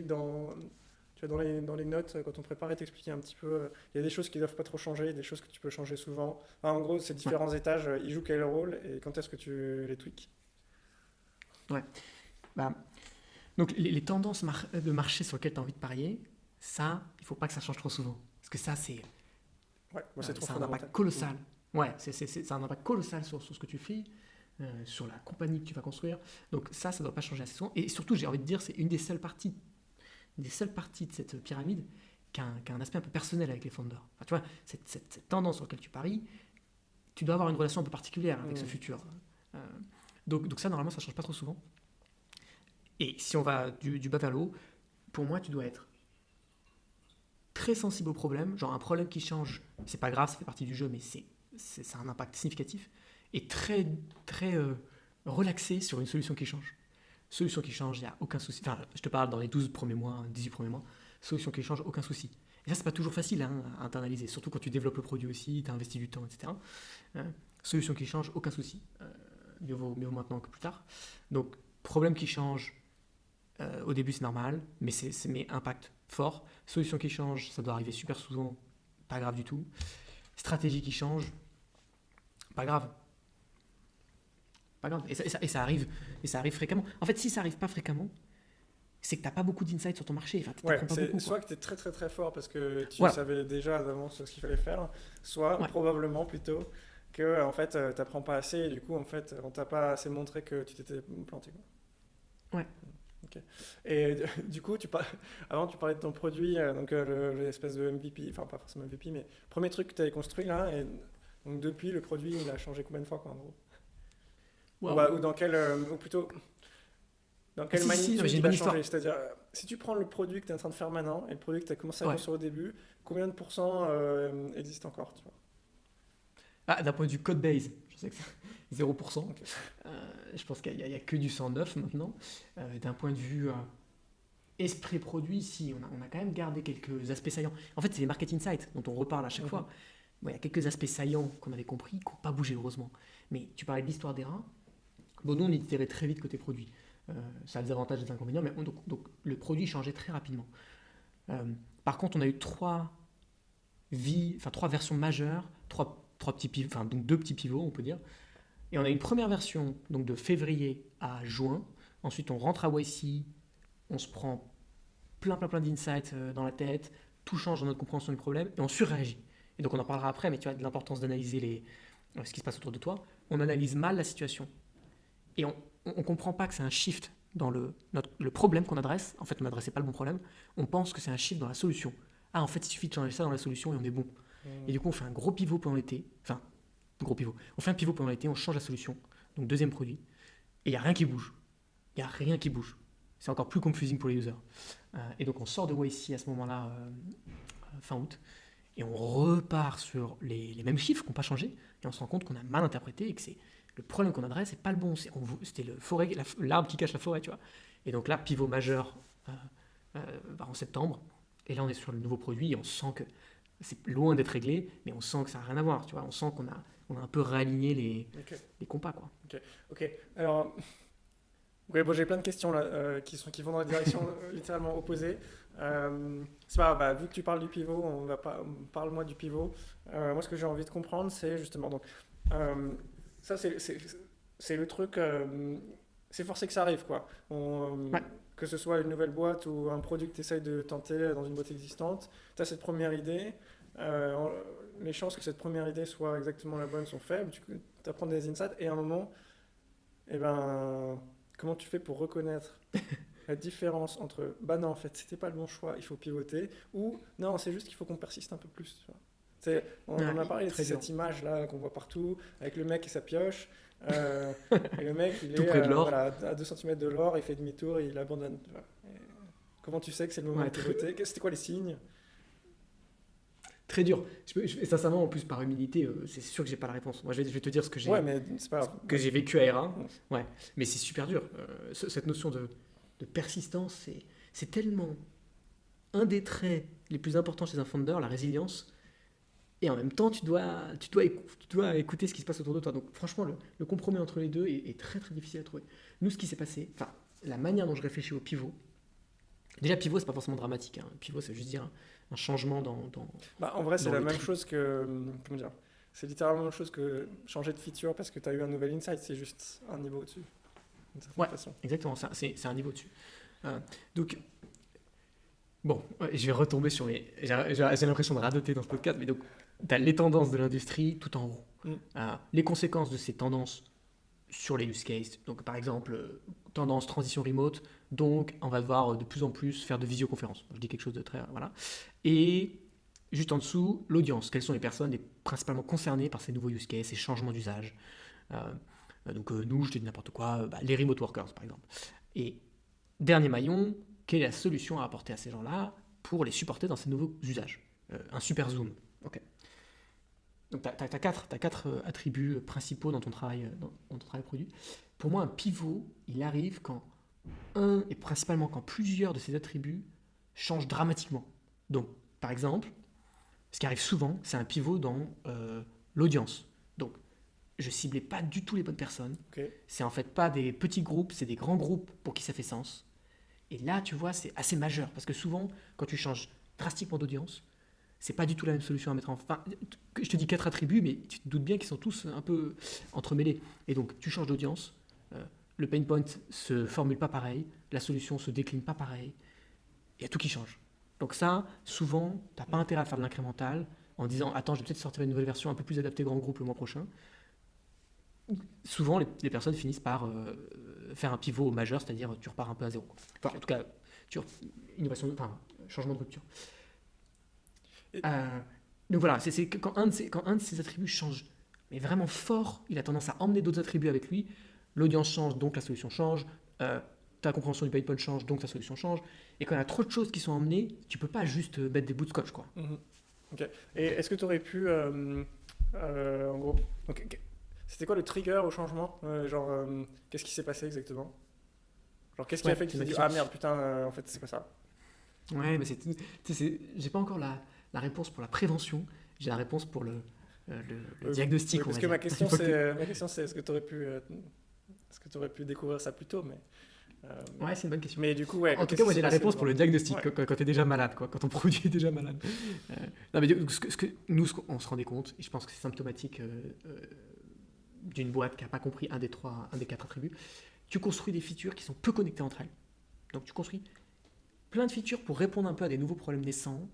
que tu vois, dans les notes, quand on préparait, t'expliquais un petit peu, il y a des choses qui ne doivent pas trop changer, des choses que tu peux changer souvent. Enfin, en gros, ces Ouais. différents étages, ils jouent quel rôle et quand est-ce que tu les tweaks? Bah, donc, les tendances de marché sur lesquelles tu as envie de parier, ça, il ne faut pas que ça change trop souvent. Parce que ça, Ouais, moi, c'est trop ça a un fondamental. impact colossal. Ouais, ça a un impact colossal sur ce que tu fais, sur la compagnie que tu vas construire. Donc ça ne doit pas changer assez souvent. Et surtout, j'ai envie de dire, c'est une des seules parties de cette pyramide qui a un aspect un peu personnel avec les founders. Enfin, tu vois, cette tendance sur laquelle tu paries, tu dois avoir une relation un peu particulière avec ce futur. Euh, donc ça, normalement, ça ne change pas trop souvent. Et si on va du bas vers le haut, pour moi, tu dois être très sensible au problème, genre un problème qui change, c'est pas grave, ça fait partie du jeu, mais ça a un impact significatif, et très, très relaxé sur une solution qui change. Solution qui change, il n'y a aucun souci. Enfin, je te parle dans les 12 premiers mois, 18 premiers mois, solution qui change, aucun souci. Et ça, c'est pas toujours facile à internaliser, surtout quand tu développes le produit aussi, tu as investi du temps, etc. Solution qui change, aucun souci. Mieux vaut maintenant que plus tard. Donc, problème qui change, au début, c'est normal, mais impact fort. Solution qui change, ça doit arriver super souvent, pas grave du tout. Stratégie qui change, pas grave. Pas grave. Et ça arrive fréquemment. En fait, si ça arrive pas fréquemment, c'est que t'as pas beaucoup d'insight sur ton marché. Enfin, Ouais, t'apprends pas c'est beaucoup. soit Quoi. que tu es très très très fort parce que tu Voilà. savais déjà d'avance ce qu'il fallait faire, soit Ouais. probablement plutôt que en fait t'apprends pas assez et du coup en fait on t'a pas assez montré que tu t'étais planté, quoi. Ouais. Ok. Et du coup avant tu parlais de ton produit donc l'espèce de MVP, enfin pas forcément MVP mais premier truc que tu avais construit là et donc depuis le produit il a changé combien de fois quoi en gros Wow. ou dans quel ou plutôt dans quelle Si, non, mais magnitude j'ai une il a bonne changé? histoire. C'est-à-dire, si tu prends le produit que tu es en train de faire maintenant et le produit que tu as commencé à Ouais. construire au début, combien de pourcents existe encore, tu vois? Ah, d'un point de vue code base, je sais que c'est 0%. Ok. Je pense qu'il y a que du 109 maintenant. D'un point de vue esprit produit, si, on a quand même gardé quelques aspects saillants. En fait, c'est les market insights dont on reparle à chaque fois. Bon, il y a quelques aspects saillants qu'on avait compris, qui n'ont pas bougé heureusement. Mais tu parlais de l'histoire des rats. Bon, nous, on itérait très vite côté produit. Ça a des avantages et des inconvénients, mais donc le produit changeait très rapidement. Par contre, on a eu trois versions majeures, trois petits pivots, enfin donc deux petits pivots, on peut dire. Et on a une première version donc de février à juin. Ensuite, on rentre à YC, on se prend plein d'insights dans la tête, tout change dans notre compréhension du problème et on surréagit. Et donc on en parlera après, mais tu vois de l'importance d'analyser ce qui se passe autour de toi. On analyse mal la situation et on ne comprend pas que c'est un shift dans le problème qu'on adresse. En fait, on n'adressait pas le bon problème. On pense que c'est un shift dans la solution. Ah, en fait, il suffit de changer ça dans la solution et on est bon. Et du coup, on fait un gros pivot pendant l'été. Enfin, gros pivot. On fait un pivot pendant l'été, on change la solution. Donc, deuxième produit. Et il n'y a rien qui bouge. Il n'y a rien qui bouge. C'est encore plus confusing pour les users. Et donc, on sort de YC à ce moment-là, fin août. Et on repart sur les mêmes chiffres qui n'ont pas changé. Et on se rend compte qu'on a mal interprété et que c'est le problème qu'on adresse, c'est pas le bon. C'était l'arbre qui cache la forêt, tu vois. Et donc là, pivot majeur en septembre. Et là, on est sur le nouveau produit et on sent que c'est loin d'être réglé, mais on sent que ça n'a rien à voir, tu vois. On sent qu'on a un peu réaligné les compas, quoi. Ok. Alors, bon, j'ai plein de questions là qui vont dans la direction littéralement opposée. C'est pas grave, vu que tu parles du pivot, parle-moi du pivot. Moi, ce que j'ai envie de comprendre, c'est justement donc ça, c'est le truc. C'est forcé que ça arrive, quoi. Ouais. Que ce soit une nouvelle boîte ou un produit que tu essayes de tenter dans une boîte existante, tu as cette première idée. Les chances que cette première idée soit exactement la bonne sont faibles. Tu apprends des insights et à un moment, comment tu fais pour reconnaître la différence entre non, en fait, c'était pas le bon choix, il faut pivoter, ou non, c'est juste qu'il faut qu'on persiste un peu plus. Tu vois. On a parlé de cette image-là qu'on voit partout, avec le mec et sa pioche. Et le mec, il tout est près de l'or. à 2 cm de l'or, il fait demi-tour et il abandonne. Tu vois. Comment tu sais que c'est le moment de pivoter? C'était quoi les signes? Très dur. Sincèrement, en plus, par humilité, c'est sûr que j'ai pas la réponse. Moi, je vais te dire ce que j'ai j'ai vécu à R1. Ouais. Mais c'est super dur. Cette notion de persistance, c'est tellement un des traits les plus importants chez un founder, la résilience. Et en même temps, tu dois écouter ce qui se passe autour de toi. Donc franchement, le compromis entre les deux est très très difficile à trouver. Nous, ce qui s'est passé, la manière dont je réfléchis au pivot, déjà pivot, c'est pas forcément dramatique. Hein. Pivot, ça veut juste dire un changement dans en vrai, c'est la même chose que... Comment dire? C'est littéralement la même chose que changer de feature parce que tu as eu un nouvel insight. C'est juste un niveau au-dessus. D'une certaine façon. Exactement. C'est un niveau au-dessus. Donc... Bon, je vais retomber sur les... J'ai l'impression de radoter dans ce podcast, mais donc, tu as les tendances de l'industrie tout en haut. Les conséquences de ces tendances sur les use cases. Donc, par exemple, tendance transition remote, donc on va devoir de plus en plus faire de visioconférences. Je dis quelque chose de très... Voilà. Et juste en dessous, l'audience. Quelles sont les personnes principalement concernées par ces nouveaux use cases, ces changements d'usage. Donc, nous, je te dis n'importe quoi, les remote workers, par exemple. Et dernier maillon... Quelle est la solution à apporter à ces gens-là pour les supporter dans ces nouveaux usages? Un super zoom. Ok. Donc, tu as quatre attributs principaux dans ton travail produit. Pour moi, un pivot, il arrive et principalement quand plusieurs de ces attributs changent dramatiquement. Donc, par exemple, ce qui arrive souvent, c'est un pivot dans l'audience. Donc, je ciblais pas du tout les bonnes personnes. Okay. C'est en fait pas des petits groupes, c'est des grands groupes pour qui ça fait sens. Et là, tu vois, c'est assez majeur, parce que souvent, quand tu changes drastiquement d'audience, c'est pas du tout la même solution à mettre en... Enfin, je te dis 4 attributs, mais tu te doutes bien qu'ils sont tous un peu entremêlés. Et donc, tu changes d'audience, le pain point se formule pas pareil, la solution se décline pas pareil, il y a tout qui change. Donc ça, souvent, t'as pas intérêt à faire de l'incrémental en disant « Attends, je vais peut-être sortir une nouvelle version un peu plus adaptée grand groupe le mois prochain ». Souvent, les personnes finissent par faire un pivot majeur, c'est-à-dire tu repars un peu à zéro. Enfin, en tout cas, changement de rupture. Donc voilà, c'est quand un de ces attributs change, mais vraiment fort, il a tendance à emmener d'autres attributs avec lui. L'audience change, donc la solution change. Ta compréhension du pain point change, donc ta solution change. Et quand il y a trop de choses qui sont emmenées, tu peux pas juste mettre des bouts de scotch, quoi. Ok. Et est-ce que tu aurais pu, en gros, c'était quoi le trigger au changement? Qu'est-ce qui s'est passé exactement? Qu'est-ce qui a fait que tu t'es dit « Ah merde, putain, en fait, c'est pas ça ». Ouais, mais j'ai pas encore la réponse pour la prévention, j'ai la réponse pour le diagnostic. Oui, parce que ma question c'est est-ce que tu aurais pu découvrir ça plus tôt, mais Ouais, c'est une bonne question. Mais du coup, ouais. En tout cas, moi j'ai la réponse pour le diagnostic, Ouais. quand tu es déjà malade, quoi, quand ton produit est déjà malade. Non, mais on se rendait compte, et je pense que c'est symptomatique d'une boîte qui n'a pas compris un des 4 attributs. Tu construis des features qui sont peu connectées entre elles. Donc tu construis plein de features pour répondre un peu à des nouveaux problèmes naissants,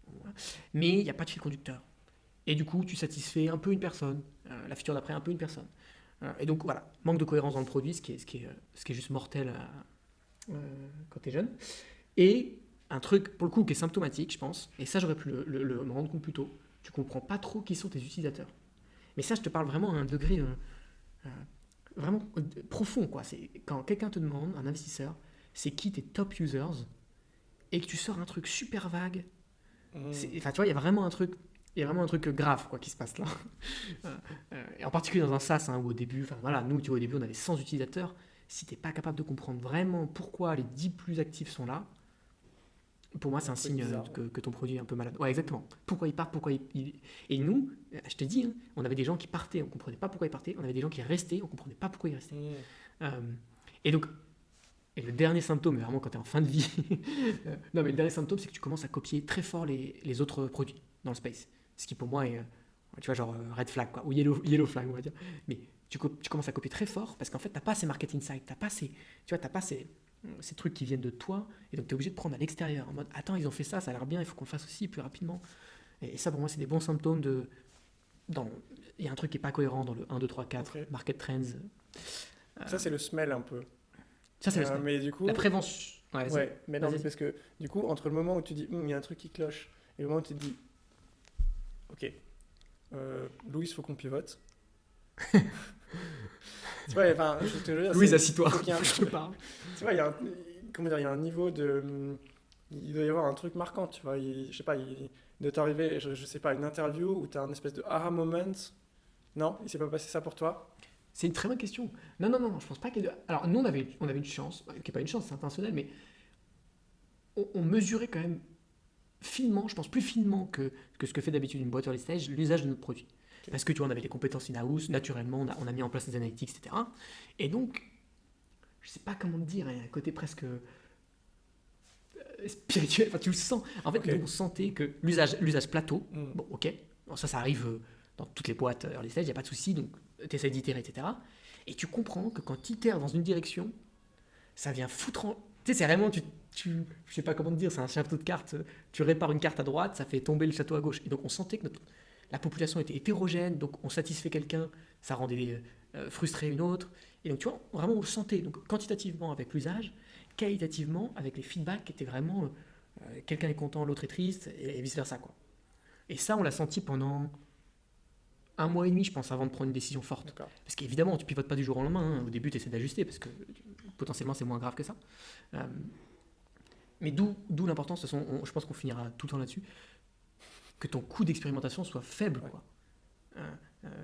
voilà. Mais il n'y a pas de fil conducteur. Et du coup, tu satisfais un peu une personne, la feature d'après un peu une personne. Et donc voilà, manque de cohérence dans le produit, ce qui est juste mortel quand tu es jeune. Et un truc, pour le coup, qui est symptomatique, je pense, et ça j'aurais pu me rendre compte plus tôt, tu comprends pas trop qui sont tes utilisateurs. Mais ça, je te parle vraiment à un degré vraiment profond, quoi. C'est quand quelqu'un te demande, un investisseur, c'est qui tes top users, et que tu sors un truc super vague. Enfin, tu vois, il y a vraiment un truc grave, quoi, qui se passe là. Et en particulier dans un SaaS, hein, où au début, enfin voilà, nous, tu vois, au début, on avait 100 utilisateurs. Si t'es pas capable de comprendre vraiment pourquoi les 10 plus actifs sont là, pour moi, c'est un signe bizarre, que ton produit est un peu malade. Ouais, exactement. Pourquoi ils partent, Et nous, je te dis, hein, on avait des gens qui partaient, on comprenait pas pourquoi ils partaient. On avait des gens qui restaient, on comprenait pas pourquoi ils restaient. Et donc, et le dernier symptôme, vraiment quand tu es en fin de vie, non mais le dernier symptôme, c'est que tu commences à copier très fort les autres produits dans le space. Ce qui pour moi est, tu vois, genre red flag, quoi, ou yellow flag, on va dire. Mais tu commences à copier très fort parce qu'en fait, t'as pas ces market insights, t'as pas ces trucs qui viennent de toi, et donc tu es obligé de prendre à l'extérieur, en mode, attends, ils ont fait ça, ça a l'air bien, il faut qu'on le fasse aussi plus rapidement. Et ça, pour moi, c'est des bons symptômes il y a un truc qui est pas cohérent dans le 1, 2, 3, 4, Ok. market trends. Ça, c'est le smell un peu. Ça, c'est le smell. Mais du coup. La prévention. Ouais, Ouais, mais non, vas-y. parce que du coup, entre le moment où tu dis, il y a un truc qui cloche, et le moment où tu te dis, ok, Louis, faut qu'on pivote. Tu vois, enfin, je te jure, Louise, assis-toi. faut qu'il y ait un- Je te parle. Tu vois, il y a un, comment dire, il y a un niveau de, il doit y avoir un truc marquant, tu vois, je sais pas, il doit t'arriver, je sais pas, une interview où tu as un espèce de aha moment. Non, il s'est pas passé ça pour toi? C'est une très bonne question. Non, je pense pas qu'il y ait Alors, nous, on avait une chance, qui n'est pas une chance, c'est intentionnel, mais on mesurait quand même finement, je pense plus finement que ce que fait d'habitude une boîte early stage, l'usage de notre produit. Ok. Parce que tu vois, on avait des compétences in-house, naturellement, on a mis en place des analytics, etc. Et donc, je sais pas comment te dire, il y a un côté presque spirituel, enfin tu le sens. En fait, Ok. nous, on sentait que l'usage plateau, Mm. bon, ok, bon, ça arrive dans toutes les boîtes early stage, il n'y a pas de souci, donc tu essaies d'itérer, etc. Et tu comprends que quand tu itères dans une direction, ça vient foutre en. Tu sais, c'est vraiment, je sais pas comment te dire, c'est un château de cartes, tu répares une carte à droite, ça fait tomber le château à gauche. Et donc on sentait que la population était hétérogène, donc on satisfait quelqu'un, ça rendait frustré une autre. Et donc tu vois, vraiment on le sentait, donc quantitativement avec l'usage, qualitativement avec les feedbacks qui étaient vraiment, quelqu'un est content, l'autre est triste, et vice versa, quoi. Et ça, on l'a senti pendant 1 mois et demi, je pense, avant de prendre une décision forte. D'accord. Parce qu'évidemment, tu pivotes pas du jour au lendemain, hein. Au début, tu essaies d'ajuster, parce que potentiellement, c'est moins grave que ça. Euh, mais d'où l'importance, de toute façon, je pense qu'on finira tout le temps là-dessus, que ton coût d'expérimentation soit faible, Ouais. quoi.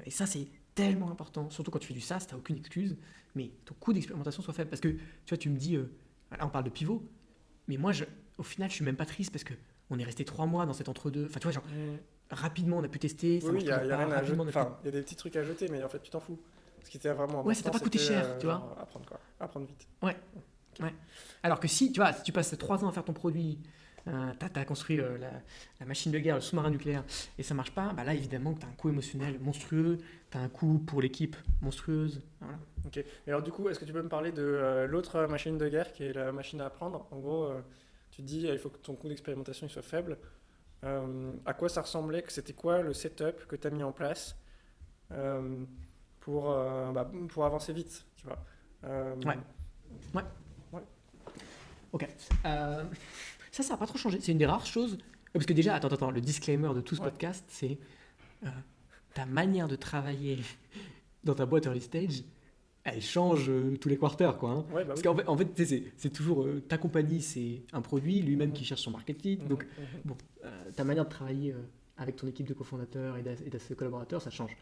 Et ça, c'est tellement important, surtout quand tu fais du SaaS, tu n'as aucune excuse, mais ton coût d'expérimentation soit faible. Parce que, tu vois, tu me dis, là, on parle de pivot, mais moi, au final, je suis même pas triste, parce que on est resté 3 mois dans cet entre-deux. Enfin, tu vois, genre, rapidement, on a pu tester, ça Oui, marche il y a toujours pas, rien à jeter. rapidement, on a pu. Enfin, il y a des petits trucs à jeter, mais en fait, tu t'en fous. Ce qui était vraiment important, Ouais, ça t'a pas coûté c'était, cher, tu vois. genre, apprendre quoi. Apprendre vite. Ouais. Alors que si, tu vois, si tu passes 3 ans à faire ton produit, t'as construit la machine de guerre, le sous-marin nucléaire, et ça marche pas, bah là évidemment que t'as un coût émotionnel monstrueux, t'as un coût pour l'équipe monstrueuse. Voilà. Ok. Et alors, du coup, est-ce que tu peux me parler de l'autre machine de guerre qui est la machine à apprendre? En gros, tu te dis, il faut que ton coût d'expérimentation il soit faible. À quoi ça ressemblait? Que c'était quoi le setup que tu as mis en place euh, pour avancer vite, tu vois? Ouais. Ok. Ça n'a pas trop changé. C'est une des rares choses. Parce que déjà, attends, le disclaimer de tout ce Ouais. podcast, c'est ta manière de travailler dans ta boîte early stage, elle change tous les quarters, quoi, hein. Ouais, bah Parce oui. qu'en fait, tu sais, c'est toujours ta compagnie, c'est un produit, lui-même qui cherche son marketing. Mhm, Donc, mhm. bon, ta manière de travailler avec ton équipe de cofondateurs et de ses collaborateurs, ça change.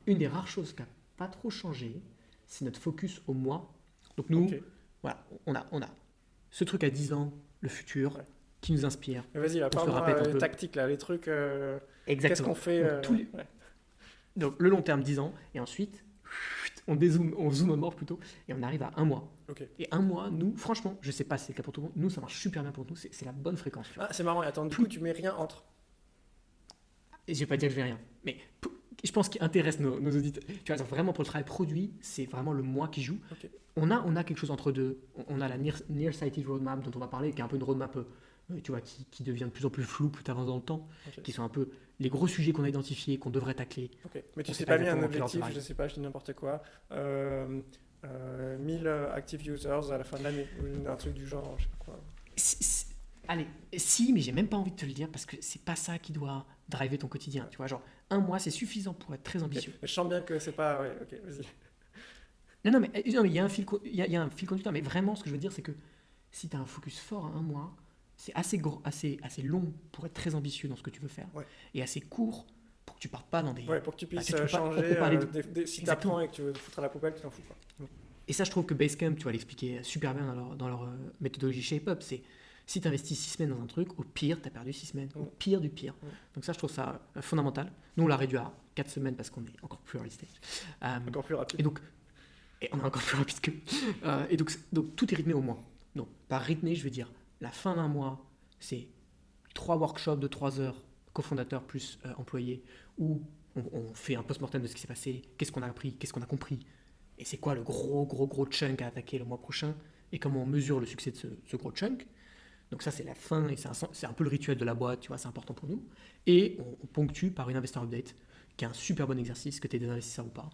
Une des rares choses qui n'a pas trop changé, c'est notre focus au moi. Donc nous, Ok. voilà, on a ce truc à 10 ans, le futur, Ouais. qui nous inspire. Mais vas-y, là, On se le parle-moi répète un peu. tactique, là, les trucs. Qu'est-ce Exactement. qu'on fait Donc, ouais. donc le long terme, 10 ans, et ensuite, on zoome à mort plutôt, et on arrive à un mois. Ok. Et un mois, nous, franchement, je sais pas si c'est le cas pour tout le monde, nous, ça marche super bien pour nous, c'est la bonne fréquence. Tu vois. Ah, c'est marrant. Et attends, du coup, tu mets rien entre. Et je vais pas dire que je vais rien, mais je pense qu'il intéresse nos auditeurs. Tu vois, vraiment pour le travail produit, c'est vraiment le mois qui joue. Ok. On a quelque chose entre deux. On a la Nearsighted Roadmap dont on va parler, qui est un peu une roadmap tu vois, qui devient de plus en plus floue plus t'avances dans le temps, Ok. qui sont un peu les gros sujets qu'on a identifiés, qu'on devrait tacler. Ok. Mais tu On sais sait pas pas mis un exactement quel ordre objectif, ça je sais pas, je dis n'importe quoi. 1000 active users à la fin de l'année, ou un truc du genre, je sais pas quoi. Allez, si, mais j'ai même pas envie de te le dire parce que c'est pas ça qui doit driver ton quotidien. Tu vois, genre, un mois, c'est suffisant pour être très ambitieux. Mais je sens bien que c'est pas. Ouais, ok, vas-y. Non, mais il y a un fil, il y a un fil conducteur, mais vraiment, ce que je veux dire, c'est que si tu as un focus fort à un mois, c'est assez long pour être très ambitieux dans ce que tu veux faire, Ouais. et assez court pour que tu partes pas dans des. Ouais, pour que tu puisses tu peux pas- changer. on peut parler Si tu Exactement. apprends et que tu veux te foutre à la poubelle, tu t'en fous pas. Et ça, je trouve que Basecamp, tu vas l'expliquer super bien dans leur méthodologie Shape-Up, c'est si tu investis 6 semaines dans un truc, au pire, tu as perdu 6 semaines, au pire du pire. Donc ça, je trouve ça fondamental. Nous, on l'a réduit à 4 semaines parce qu'on est encore plus early stage. Encore plus rapide. Et on est encore plus rapide que. Et donc, tout est rythmé au mois. Donc, par rythmé, je veux dire, la fin d'un mois, c'est 3 workshops de 3 heures, cofondateurs plus employés, où on fait un post-mortem de ce qui s'est passé, qu'est-ce qu'on a appris, qu'est-ce qu'on a compris, et c'est quoi le gros chunk à attaquer le mois prochain, et comment on mesure le succès de ce gros chunk. Donc ça, c'est la fin, et c'est un peu le rituel de la boîte, tu vois, c'est important pour nous. Et on ponctue par une investor update, qui est un super bon exercice, que tu es des investisseurs ou pas.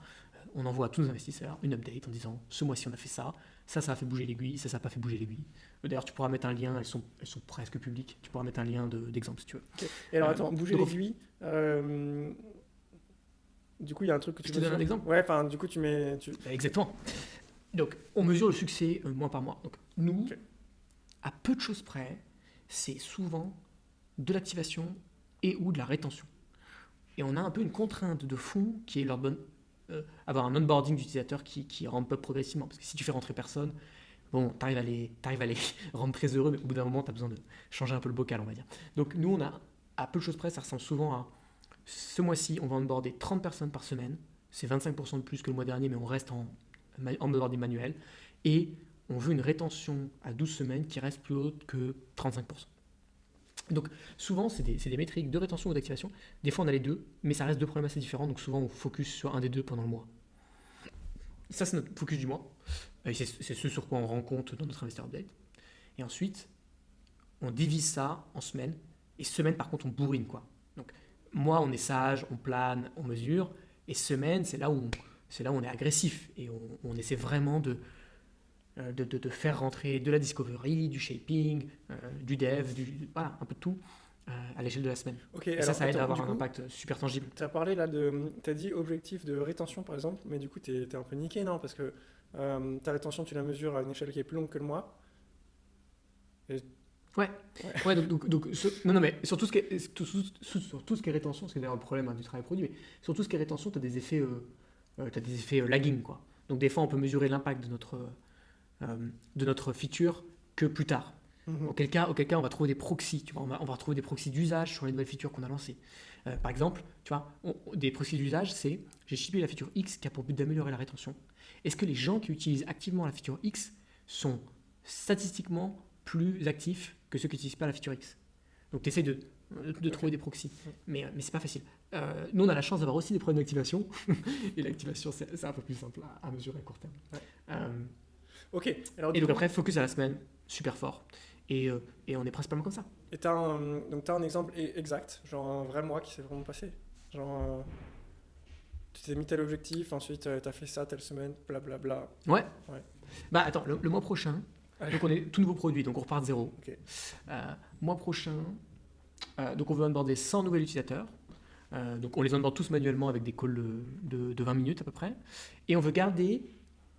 On envoie à tous nos investisseurs une update en disant ce mois-ci on a fait ça, ça a fait bouger l'aiguille, ça n'a pas fait bouger l'aiguille. D'ailleurs, tu pourras mettre un lien, elles sont presque publiques, tu pourras mettre un lien d'exemple si tu veux. Ok. Et alors attends, bouger donc, l'aiguille. Du coup, il y a un truc que tu Je te donne un mesures. exemple. Ouais, enfin, du coup, tu mets. Exactement. Donc, on mesure le succès mois par mois. Donc, nous, Ok. à peu de choses près, c'est souvent de l'activation et ou de la rétention. Et on a un peu une contrainte de fond qui est avoir un onboarding d'utilisateurs qui rampe up progressivement. Parce que si tu fais rentrer personne, bon, t'arrives à les rendre très heureux, mais au bout d'un moment, tu as besoin de changer un peu le bocal, on va dire. Donc, nous, on a, à peu de choses près, ça ressemble souvent à ce mois-ci, on va onboarder 30 personnes par semaine. C'est 25% de plus que le mois dernier, mais on reste en onboarding manuel. Et on veut une rétention à 12 semaines qui reste plus haute que 35%. Donc souvent, c'est des métriques de rétention ou d'activation. Des fois, on a les deux, mais ça reste deux problèmes assez différents. Donc souvent, on focus sur un des deux pendant le mois. Ça, c'est notre focus du mois. Et c'est ce sur quoi on rend compte dans notre investor update. Et ensuite, on divise ça en semaines. Et semaine, par contre, on bourrine, quoi. Donc mois, on est sage, on plane, on mesure. Et semaine, c'est là où on est agressif. Et on essaie vraiment de faire rentrer de la discovery, du shaping, du dev, voilà, un peu de tout à l'échelle de la semaine. Ok, Et alors, ça aide à attends, avoir du un coup, impact super tangible. tu as parlé là de. Tu as dit objectif de rétention par exemple, mais du coup, tu es un peu niqué, non? Parce que ta rétention, tu la mesures à une échelle qui est plus longue que le mois. Ouais, non, mais sur tout ce qui est, sur tout ce qui est rétention, c'est d'ailleurs le problème du travail produit, mais sur tout ce qui est rétention, tu as des effets lagging, quoi. Donc des fois, on peut mesurer l'impact de notre feature que plus tard. Auquel cas, on va trouver des proxys. Tu vois, on va retrouver des proxys d'usage sur les nouvelles features qu'on a lancées. Par exemple, tu vois, des proxys d'usage, c'est j'ai shippé la feature X qui a pour but d'améliorer la rétention. Est-ce que les gens qui utilisent activement la feature X sont statistiquement plus actifs que ceux qui n'utilisent pas la feature X? Donc tu essaies de trouver des proxys. Mais c'est pas facile. Nous, on a la chance d'avoir aussi des problèmes d'activation. Et l'activation, c'est un peu plus simple à mesurer à court terme. Ouais. Ok. Alors, et donc après, focus à la semaine, super fort. Et on est principalement comme ça. Et t'as un exemple exact, genre un vrai mois qui s'est vraiment passé. Genre, tu t'es mis tel objectif, ensuite t'as fait ça telle semaine, blablabla. Ouais. Ouais. Bah attends, le mois prochain, donc on est tout nouveau produit, donc on repart de zéro. Ok. Mois prochain, donc on veut onboarder 100 nouveaux utilisateurs. Donc on les onboard tous manuellement avec des calls de 20 minutes à peu près. Et on veut garder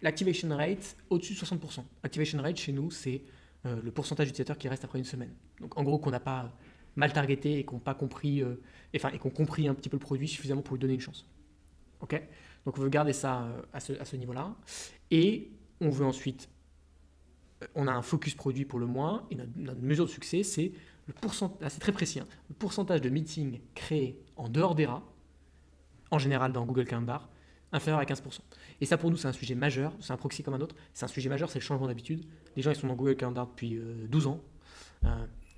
l'activation rate au-dessus de 60%. Activation rate chez nous, c'est le pourcentage d'utilisateurs qui reste après une semaine. Donc en gros, qu'on n'a pas mal targeté et qu'on pas compris, et qu'on compris un petit peu le produit suffisamment pour lui donner une chance. Ok. Donc on veut garder ça à ce niveau-là. Et on veut ensuite, on a un focus produit pour le mois, et notre mesure de succès, c'est le pourcentage, là c'est très précis, hein, le pourcentage de meetings créés en dehors d'ERA, en général dans Google Calendar, inférieur à 15%. Et ça, pour nous, c'est un sujet majeur. C'est un proxy comme un autre. C'est un sujet majeur, c'est le changement d'habitude. Les gens, ils sont dans Google Calendar depuis 12 ans.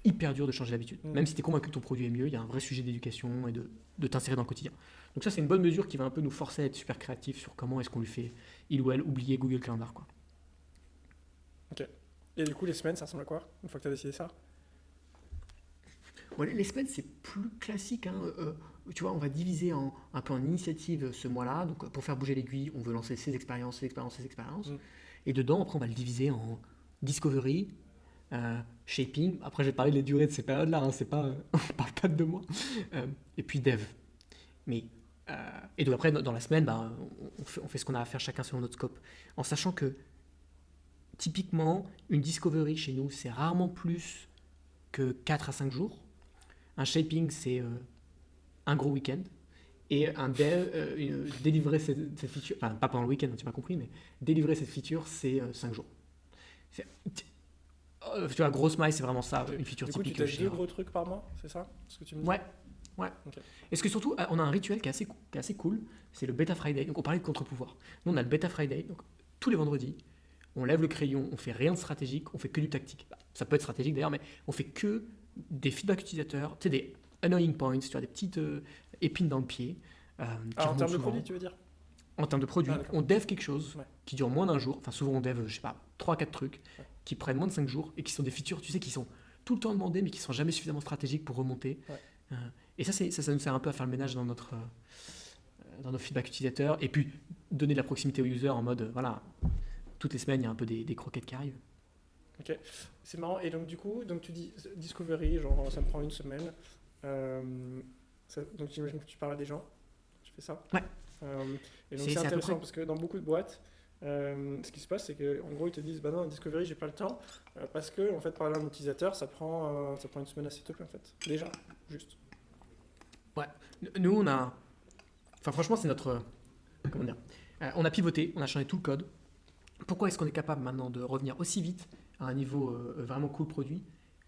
Hyper dur de changer d'habitude. Même si tu es convaincu que ton produit est mieux, il y a un vrai sujet d'éducation et de t'insérer dans le quotidien. Donc ça, c'est une bonne mesure qui va un peu nous forcer à être super créatifs sur comment est-ce qu'on lui fait, il ou elle, oublier Google Calendar, quoi. Ok. Et du coup, les semaines, ça ressemble à quoi une fois que tu as décidé ça? Bon, les semaines, c'est plus classique. Tu vois, on va diviser un peu en initiative ce mois-là. Donc, pour faire bouger l'aiguille, on veut lancer ces expériences, ces expériences, ces expériences. Et dedans, après, on va le diviser en discovery, shaping. Après, je vais parler des durées de ces périodes-là. Hein, c'est pas, on parle pas de 2 mois. Et puis dev. Mais, et donc après, dans la semaine, bah, on fait ce qu'on a à faire chacun selon notre scope. En sachant que, typiquement, une discovery chez nous, c'est rarement plus que 4 à 5 jours. Un shaping, c'est un gros week-end. Et un dev, délivrer cette feature, enfin pas pendant le week-end, tu m'as compris, mais délivrer cette feature, c'est 5 jours. Tu vois, grosse maille, c'est vraiment ça, une feature Du coup, typique. tu testes 2 gros trucs par mois, c'est ça ce que tu me dis? Ouais. Ok. Est-ce que surtout, on a un rituel qui est assez cool, c'est le Beta Friday. Donc on parlait de contre-pouvoir. Nous, on a le Beta Friday, donc tous les vendredis, on lève le crayon, on fait rien de stratégique, on fait que du tactique. Ça peut être stratégique d'ailleurs, mais on fait que des feedbacks utilisateurs, tu sais, des annoying points, tu vois, des petites épines dans le pied. En termes de produits, tu veux dire? En termes de produits, on dev quelque chose Ouais. qui dure moins d'un jour. Enfin, souvent on dev, je sais pas, 3-4 trucs qui prennent moins de 5 jours et qui sont des features, tu sais, qui sont tout le temps demandées mais qui sont jamais suffisamment stratégiques pour remonter. Ouais. Et ça nous sert un peu à faire le ménage dans nos feedbacks utilisateurs et puis donner de la proximité aux users en mode, voilà, toutes les semaines il y a un peu des croquettes qui arrivent. Ok, c'est marrant. Et donc, du coup, tu dis Discovery, genre ça me prend une semaine. Donc, j'imagine que tu parles à des gens. Tu fais ça? Ouais. Et donc, c'est intéressant parce que dans beaucoup de boîtes, ce qui se passe, c'est qu'en gros, ils te disent bah non, Discovery, j'ai pas le temps. Parce que, en fait, parler à un utilisateur, ça prend une semaine à setup, en fait. Déjà, juste. Ouais. Nous, on a. Enfin, franchement, c'est notre. Comment dire? On a pivoté, on a changé tout le code. Pourquoi est-ce qu'on est capable maintenant de revenir aussi vite à un niveau vraiment cool produit?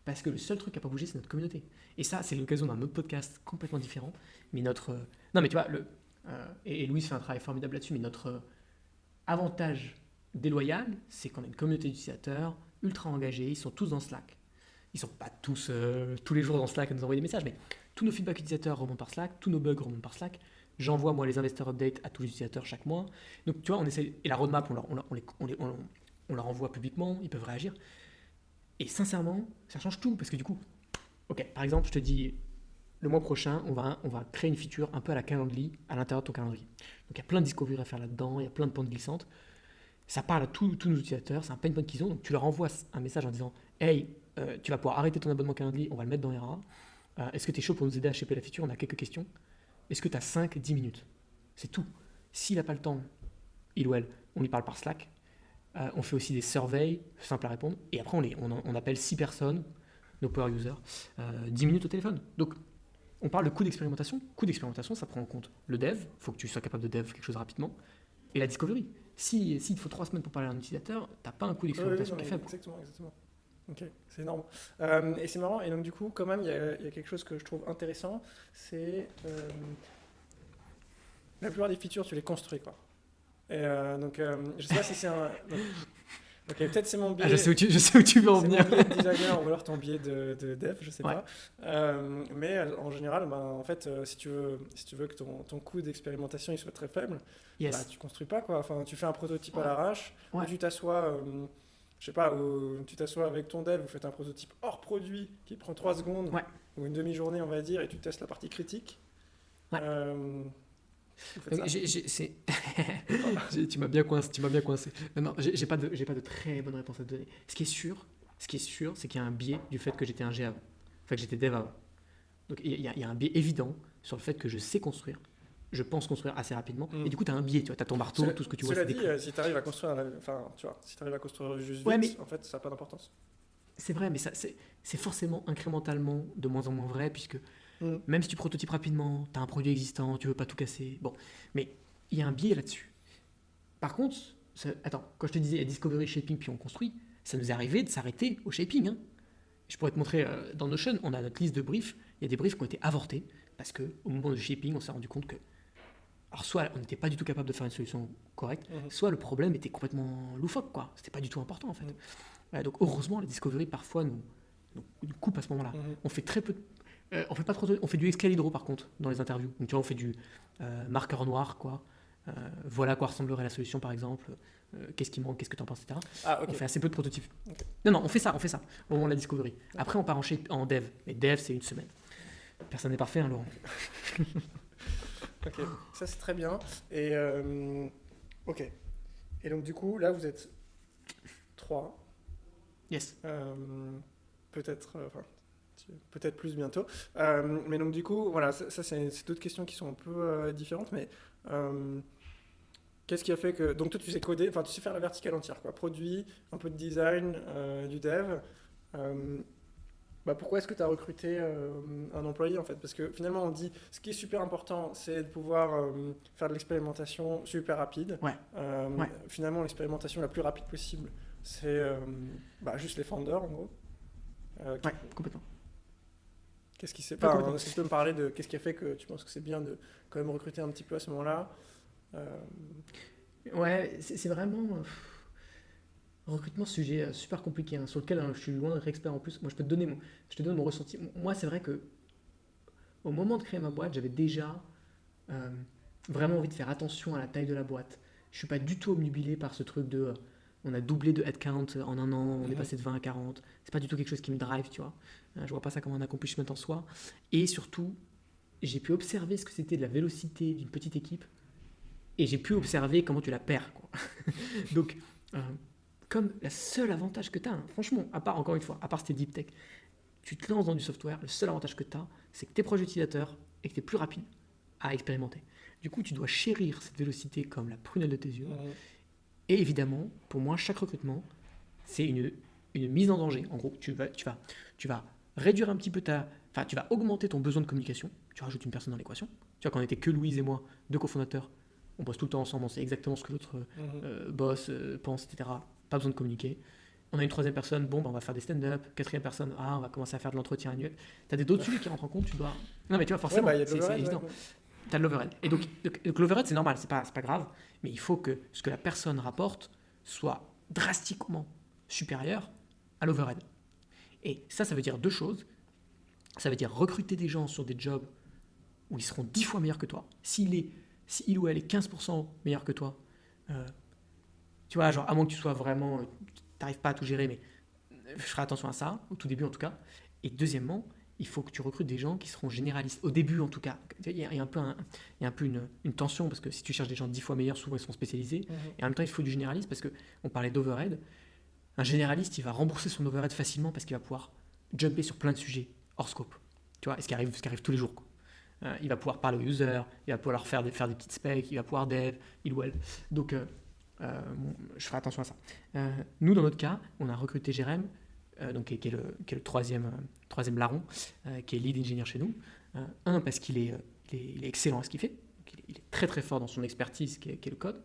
Parce que le seul truc qui n'a pas bougé, c'est notre communauté. Et ça, c'est l'occasion d'un autre podcast complètement différent. Mais notre. Non, mais tu vois, et Louise fait un travail formidable là-dessus, mais notre avantage déloyal, c'est qu'on a une communauté d'utilisateurs ultra engagés, ils sont tous dans Slack. Ils sont pas tous les jours dans Slack à nous envoyer des messages, mais tous nos feedbacks utilisateurs remontent par Slack, tous nos bugs remontent par Slack. J'envoie moi les investor updates à tous les utilisateurs chaque mois. Donc tu vois, on essaie, et la roadmap, on leur envoie publiquement, ils peuvent réagir. Et sincèrement, ça change tout, parce que du coup, ok, par exemple, je te dis, le mois prochain, on va créer une feature un peu à la Calendly, à l'intérieur de ton calendrier. Donc il y a plein de discovery à faire là-dedans, il y a plein de pentes glissantes. Ça parle à tous nos utilisateurs, c'est un pain point qu'ils ont, donc tu leur envoies un message en disant « Hey, tu vas pouvoir arrêter ton abonnement Calendly, on va le mettre dans RA. Est-ce que tu es chaud pour nous aider à shaper la feature? On a quelques questions. Est-ce que tu as 5-10 minutes ?» C'est tout. S'il n'a pas le temps, il ou elle, on lui parle par Slack. On fait aussi des surveys, simples à répondre. Et après, on appelle 6 personnes, nos power users, 10 minutes au téléphone. Donc, on parle de coût d'expérimentation. Coût d'expérimentation, ça prend en compte le dev. Il faut que tu sois capable de dev quelque chose rapidement. Et la discovery. S'il te faut 3 semaines pour parler à un utilisateur, tu n'as pas un coût d'expérimentation qui est faible. Exactement. Ok, c'est énorme. Et c'est marrant. Et donc, du coup, quand même, il y a quelque chose que je trouve intéressant. C'est la plupart des features, tu les construis, quoi. Et donc, je sais pas si c'est un. Ok, peut-être c'est mon biais. Je sais où tu veux en venir. C'est mon biais de designer ou alors ton biais de dev, je sais pas. Mais en général, en fait, si tu veux que ton coût d'expérimentation il soit très faible, tu construis pas, quoi. Enfin, tu fais un prototype à l'arrache, ou tu t'assois, je sais pas, tu t'assois avec ton dev, vous faites un prototype hors produit qui prend 3 secondes ou une demi-journée, on va dire, et tu testes la partie critique. Tu m'as bien coincé. Non, j'ai pas de très bonne réponse à te donner. Ce qui est sûr, c'est qu'il y a un biais du fait que j'étais un G avant. Enfin, que j'étais dev avant. Donc, il y a un biais évident sur le fait que je sais construire. Je pense construire assez rapidement. Et du coup, tu as un biais. Tu as ton marteau, tout ce que tu vois. Cela dit, si tu arrives à construire, juste vite, en fait, ça n'a pas d'importance. C'est vrai, mais c'est forcément incrémentalement de moins en moins vrai, puisque même si tu prototypes rapidement, tu as un produit existant, tu veux pas tout casser. Bon, mais il y a un biais là-dessus. Par contre, quand je te disais discovery, shaping, puis on construit, ça nous est arrivé de s'arrêter au shaping. Je pourrais te montrer dans Notion, on a notre liste de briefs. Il y a des briefs qui ont été avortés parce qu'au moment du shaping, on s'est rendu compte que Alors soit on n'était pas du tout capable de faire une solution correcte, Mhm. soit le problème était complètement loufoque, quoi. C'était pas du tout important en fait. Mhm. Donc heureusement, la discovery parfois nous coupe à ce moment-là. Mhm. On fait très peu, on fait pas trop, on fait du Excalibro par contre dans les interviews. Donc tu vois, on fait du marqueur noir, quoi. Voilà à quoi ressemblerait la solution par exemple. Qu'est-ce qui manque, qu'est-ce que tu en penses, etc. Ah, ok. On fait assez peu de prototypes. Ok. Non, on fait ça au moment de la discovery. Après, on part en dev. Mais dev, c'est une semaine. Personne n'est parfait, hein, Laurent. Ok, ça c'est très bien. Et ok. Et donc du coup, là vous êtes 3, Yes. peut-être, peut-être plus bientôt. Mais donc du coup, voilà, ça c'est d'autres questions qui sont un peu différentes. Mais qu'est-ce qui a fait que donc toi tu sais coder, enfin tu sais faire la verticale entière, quoi, produit, un peu de design, du dev. Bah, pourquoi est-ce que tu as recruté un employé en fait? Parce que finalement on dit ce qui est super important c'est de pouvoir faire de l'expérimentation super rapide. Ouais. Ouais. Finalement l'expérimentation la plus rapide possible c'est juste les founders en gros. Ouais, complètement. Qu'est-ce qui s'est Ouais, pas complètement. est-ce que tu peux me parler de qu'est-ce qui a fait que tu penses que c'est bien de quand même recruter un petit peu à ce moment-là? Ouais, c'est vraiment. Recrutement, sujet super compliqué, hein, sur lequel je suis loin d'être expert en plus. Moi, je te donne mon ressenti. Moi, c'est vrai que au moment de créer ma boîte, j'avais déjà euh, vraiment envie de faire attention à la taille de la boîte. Je suis pas du tout obnubilé par ce truc de on a doublé de headcount en un an, on est passé de 20 à 40. C'est pas du tout quelque chose qui me drive, tu vois. Je vois pas ça comme un accomplissement en soi. Et surtout, j'ai pu observer ce que c'était de la vélocité d'une petite équipe et j'ai pu observer comment tu la perds, quoi. Donc, comme le seul avantage que tu as, franchement, à part, encore une fois, à part c'était deep tech, tu te lances dans du software, le seul avantage que tu as, c'est que tu es proche d'utilisateur et que tu es plus rapide à expérimenter. Du coup, tu dois chérir cette vélocité comme la prunelle de tes yeux. Et évidemment, pour moi, chaque recrutement, c'est une mise en danger. En gros, tu vas réduire un petit peu enfin, tu vas augmenter ton besoin de communication. Tu rajoutes une personne dans l'équation. Tu vois, quand on était que Louise et moi, deux cofondateurs, on bosse tout le temps ensemble, on sait exactement ce que l'autre boss pense, etc. Pas besoin de communiquer. On a une troisième personne, bon, on va faire des stand-up. Quatrième personne, on va commencer à faire de l'entretien annuel. Tu as d'autres sujets qui rentrent en compte, tu dois. Non, mais tu vois, forcément, y a de c'est l'overhead, évident. ouais. Tu as de l'overhead. Et donc l'overhead, c'est normal, c'est pas grave, mais il faut que ce que la personne rapporte soit drastiquement supérieur à l'overhead. Et ça veut dire deux choses. Ça veut dire recruter des gens sur des jobs où ils seront 10 fois meilleurs que toi. Si il ou elle est 15% meilleur que toi, tu vois, genre, à moins que tu sois vraiment, t'arrives pas à tout gérer, mais je ferai attention à ça, au tout début en tout cas. Et deuxièmement, il faut que tu recrutes des gens qui seront généralistes, au début en tout cas. Il y a un peu une tension, parce que si tu cherches des gens 10 fois meilleurs, souvent ils sont spécialisés. Et en même temps, il faut du généraliste, parce qu'on parlait d'overhead. Un généraliste, il va rembourser son overhead facilement, parce qu'il va pouvoir jumper sur plein de sujets hors scope. Tu vois, ce qui arrive tous les jours, quoi. Il va pouvoir parler aux users, il va pouvoir leur faire des petites specs, il va pouvoir dev, il ou elle. Donc, je ferai attention à ça. Nous, dans notre cas, on a recruté Jérém, donc, qui est le troisième larron, qui est lead engineer chez nous. Parce qu'il est excellent à ce qu'il fait, donc il est très très fort dans son expertise qui est le code.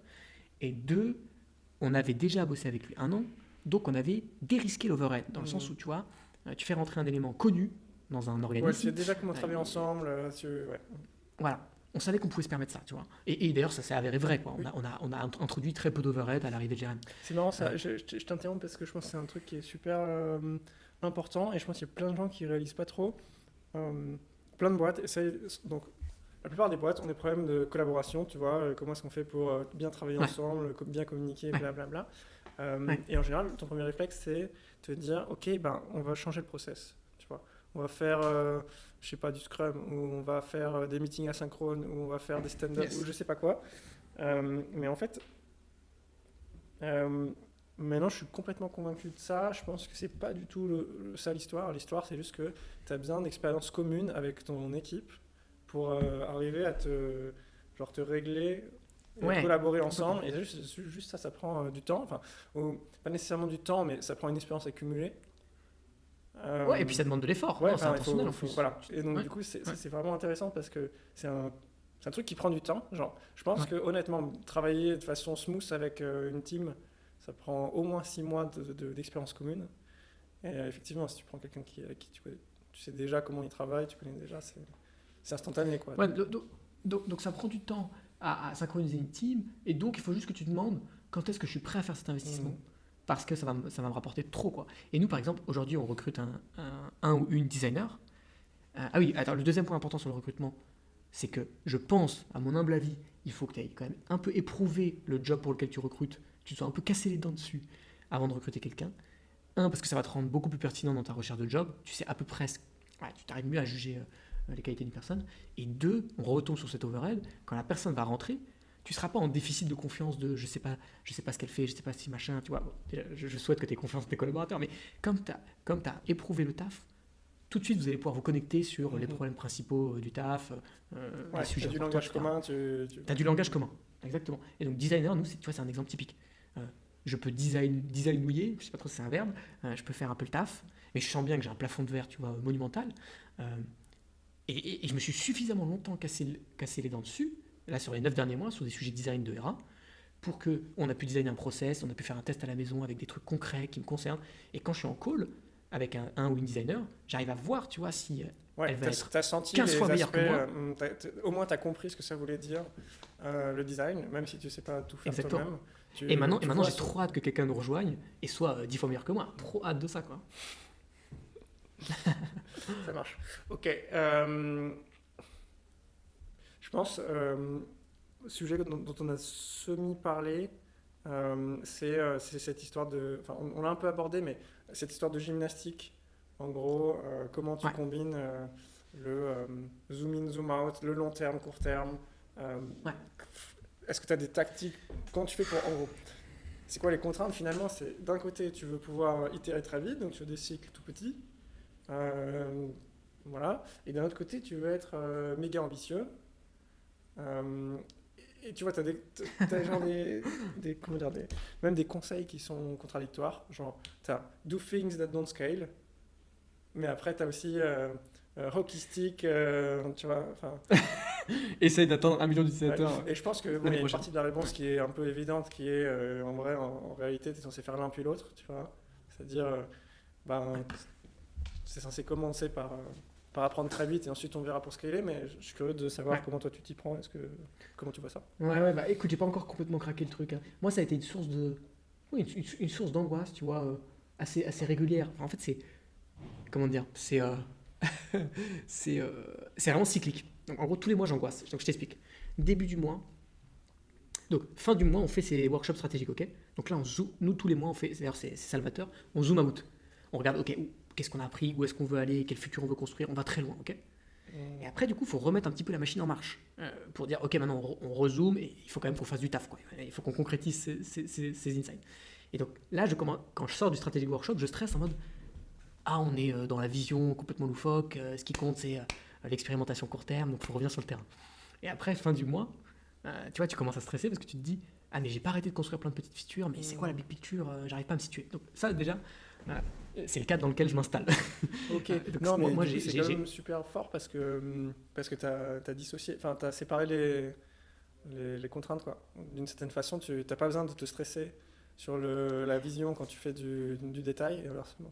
Et deux, on avait déjà bossé avec lui 1 an, donc on avait dérisqué l'overhead, dans le sens où tu vois, tu fais rentrer un élément connu dans un organisme. Ouais, tu sais déjà comment travailler ensemble. Ouais. Voilà. On savait qu'on pouvait se permettre ça, tu vois. Et d'ailleurs, ça s'est avéré vrai, quoi. On a introduit très peu d'overhead à l'arrivée de Jérém. C'est marrant ça, je t'interromps parce que je pense que c'est un truc qui est super important et je pense qu'il y a plein de gens qui réalisent pas trop. Plein de boîtes essayent, donc la plupart des boîtes ont des problèmes de collaboration, tu vois, comment est-ce qu'on fait pour bien travailler ensemble, bien communiquer, blablabla. Et en général, ton premier réflexe c'est te dire, ok, on va changer le process, tu vois. On va faire, je sais pas, du Scrum, ou on va faire des meetings asynchrones, ou on va faire des stand-up, ou je sais pas quoi. Mais en fait, maintenant je suis complètement convaincu de ça. Je pense que c'est pas du tout ça l'histoire. L'histoire, c'est juste que tu as besoin d'expériences communes avec ton équipe pour arriver à te régler, et collaborer ensemble. Et juste ça prend du temps. Enfin, pas nécessairement du temps, mais ça prend une expérience accumulée. Et puis ça demande de l'effort. C'est intentionnel en plus. Voilà. Et donc du coup, c'est vraiment intéressant parce que c'est un truc qui prend du temps. Genre, je pense que honnêtement, travailler de façon smooth avec une team, ça prend au moins 6 mois d'expérience commune. Et effectivement, si tu prends quelqu'un qui tu sais déjà comment il travaille, tu connais déjà, c'est instantané, quoi. Ouais, donc ça prend du temps à synchroniser une team, et donc il faut juste que tu demandes quand est-ce que je suis prêt à faire cet investissement. Parce que ça va me rapporter trop, quoi. Et nous, par exemple, aujourd'hui, on recrute un ou une designer. Ah oui, attends, le deuxième point important sur le recrutement, c'est que je pense, à mon humble avis, il faut que tu aies quand même un peu éprouvé le job pour lequel tu recrutes, que tu sois un peu cassé les dents dessus avant de recruter quelqu'un. Parce que ça va te rendre beaucoup plus pertinent dans ta recherche de job. Tu sais à peu près, tu t'arrives mieux à juger les qualités d'une personne. Et deux, on retombe sur cet overhead, quand la personne va rentrer, tu ne seras pas en déficit de confiance de je sais pas ce qu'elle fait, je sais pas si machin, tu vois. Bon, je souhaite que tu aies confiance de tes collaborateurs, mais comme tu as éprouvé le taf, tout de suite vous allez pouvoir vous connecter sur les problèmes principaux du taf, les sujets. Tu as du langage commun. Tu as du langage commun, exactement. Et donc designer, nous, tu vois, c'est un exemple typique. Je peux designouiller, je sais pas trop si c'est un verbe, je peux faire un peu le taf, mais je sens bien que j'ai un plafond de verre, tu vois, monumental. Et je me suis suffisamment longtemps cassé les dents dessus, là sur les 9 derniers mois, sur des sujets de design de RA, pour qu'on a pu designer un process, on a pu faire un test à la maison avec des trucs concrets qui me concernent. Et quand je suis en call avec un ou une designer, j'arrive à voir, tu vois, si elle va être 15 fois meilleure que moi. Au moins, tu as compris ce que ça voulait dire, le design, même si tu ne sais pas tout faire toi-même. Et maintenant j'ai trop hâte que quelqu'un nous rejoigne et soit 10 fois meilleur que moi. Trop hâte de ça, quoi. Ça marche. Ok. Je pense, sujet dont on a semi-parlé, c'est cette histoire de... Enfin, on l'a un peu abordé, mais cette histoire de gymnastique. En gros, comment tu combines le zoom in, zoom out, le long terme, court terme. Est-ce que tu as des tactiques? Comment tu fais pour... En gros, c'est quoi les contraintes finalement? C'est d'un côté, tu veux pouvoir itérer très vite, donc sur des cycles tout petits. Voilà. Et d'un autre côté, tu veux être méga ambitieux. Et tu vois, t'as genre même des conseils qui sont contradictoires. Genre, t'as do things that don't scale. Mais après, t'as aussi hockey stick, tu vois. Essaye d'atteindre 1 million d'utilisateurs. Ouais. Et je pense que il y a une partie de la réponse qui est un peu évidente, qui est en vrai, en réalité, t'es censé faire l'un puis l'autre, tu vois. C'est-à-dire, c'est censé commencer par apprendre très vite et ensuite on verra pour scaler, mais je suis curieux de savoir comment toi tu t'y prends, comment tu vois ça? Ouais, bah écoute, j'ai pas encore complètement craqué le truc. Moi, ça a été une source une source d'angoisse, tu vois, assez régulière. Enfin, en fait, c'est, comment dire, c'est vraiment cyclique. Donc, en gros, tous les mois, j'angoisse. Donc, je t'explique. Début du mois, donc fin du mois, on fait ces workshops stratégiques, ok? Donc là, nous, tous les mois, on fait, d'ailleurs, c'est salvateur, on zoom out. On regarde, ok, qu'est-ce qu'on a appris, où est-ce qu'on veut aller, quel futur on veut construire, on va très loin, ok? Et après, du coup, il faut remettre un petit peu la machine en marche pour dire, ok, maintenant on rezoome et il faut quand même qu'on fasse du taf, quoi. Il faut qu'on concrétise ces insights. Et donc là, quand je sors du strategic workshop, je stresse en mode, on est dans la vision complètement loufoque, ce qui compte, c'est l'expérimentation court terme, donc il faut revenir sur le terrain. Et après, fin du mois, tu vois, tu commences à stresser parce que tu te dis, mais j'ai pas arrêté de construire plein de petites features, mais c'est quoi la big picture, j'arrive pas à me situer. Donc ça, déjà, c'est le cadre dans lequel je m'installe. Ok, donc, non, mais moi, c'est quand même super fort parce que t'as dissocié, enfin, t'as séparé les contraintes, quoi. D'une certaine façon, tu n'as pas besoin de te stresser sur la vision quand tu fais du détail et inversement.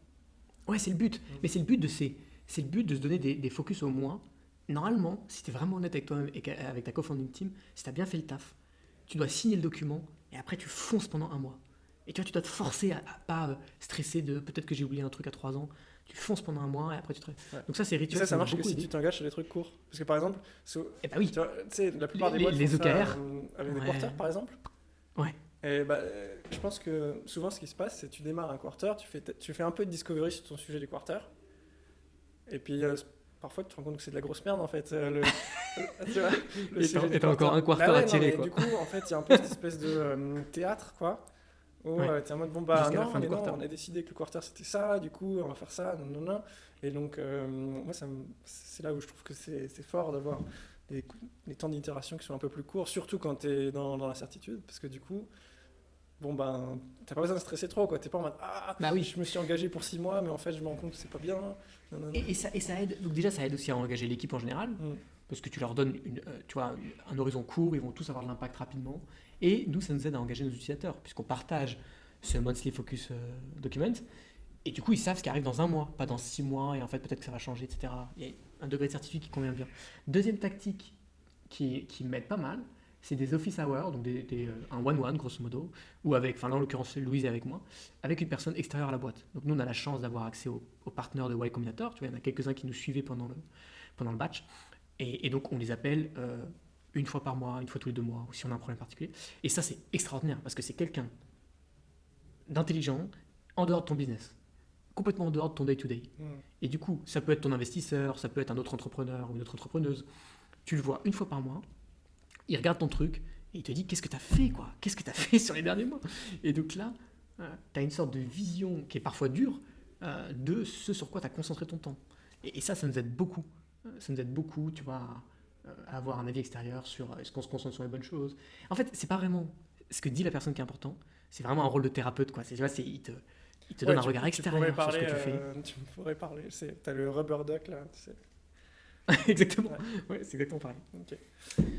Ouais, c'est le but. Mais c'est le but de se donner des focus au moins. Normalement, si tu es vraiment honnête avec toi-même et avec ta co-founding team, si tu as bien fait le taf, tu dois signer le document et après tu fonces pendant 1 mois. Et tu vois, tu dois te forcer à pas stresser de peut-être que j'ai oublié un truc à 3 ans. Tu fonces pendant 1 mois et après tu te... Ouais. Donc ça, c'est rituel. Et ça marche que si tu t'engages sur des trucs courts. Parce que par exemple, oui. tu sais, la plupart des boîtes les font OKR, ça, avec des quarters par exemple. Ouais. Et je pense que souvent ce qui se passe, c'est que tu démarres un quarter, tu fais un peu de discovery sur ton sujet du quarter. Et puis parfois tu te rends compte que c'est de la grosse merde en fait. Tu vois, et t'as encore un quarter à tirer. Quoi. Du coup, en fait, il y a un peu cette espèce de théâtre, quoi. Où t'es en mode, on a décidé que le quarter c'était ça, du coup on va faire ça, non. Et donc, moi, c'est là où je trouve que c'est fort d'avoir des temps d'itération qui sont un peu plus courts, surtout quand tu es dans l'incertitude, parce que du coup, t'as pas besoin de stresser trop, quoi. T'es pas en mode, je me suis engagé pour 6 mois, mais en fait, je me rends compte que c'est pas bien. Non. Et ça aide, donc déjà, ça aide aussi à engager l'équipe en général, parce que tu leur donnes un horizon court, ils vont tous avoir de l'impact rapidement. Et nous, ça nous aide à engager nos utilisateurs, puisqu'on partage ce monthly focus document. Et du coup, ils savent ce qui arrive dans 1 mois, pas dans 6 mois, et en fait, peut-être que ça va changer, etc. Il y a un degré de certitude qui convient bien. Deuxième tactique qui m'aide pas mal, c'est des office hours, donc un one-one grosso modo, ou avec, enfin là en l'occurrence Louise est avec moi, avec une personne extérieure à la boîte. Donc nous on a la chance d'avoir accès aux partenaires de Y Combinator, tu vois, il y en a quelques-uns qui nous suivaient pendant le batch, et donc on les appelle une fois par mois, une fois tous les 2 mois, ou si on a un problème particulier. Et ça c'est extraordinaire, parce que c'est quelqu'un d'intelligent en dehors de ton business, complètement en dehors de ton day-to-day. Et du coup, ça peut être ton investisseur, ça peut être un autre entrepreneur ou une autre entrepreneuse. Tu le vois une fois par mois, il regarde ton truc et il te dit qu'est-ce que tu as fait, quoi. Qu'est-ce que tu as fait sur les derniers mois. Et donc là, tu as une sorte de vision qui est parfois dure de ce sur quoi tu as concentré ton temps. Et ça nous aide beaucoup. Ça nous aide beaucoup, tu vois, à avoir un avis extérieur sur est-ce qu'on se concentre sur les bonnes choses. En fait, c'est pas vraiment ce que dit la personne qui est important, c'est vraiment un rôle de thérapeute, quoi. Tu vois, il te donne un regard extérieur sur ce que tu fais. Tu pourrais parler, t'as le rubber duck là, tu sais. Exactement, Ouais. ouais, c'est exactement pareil. Ok.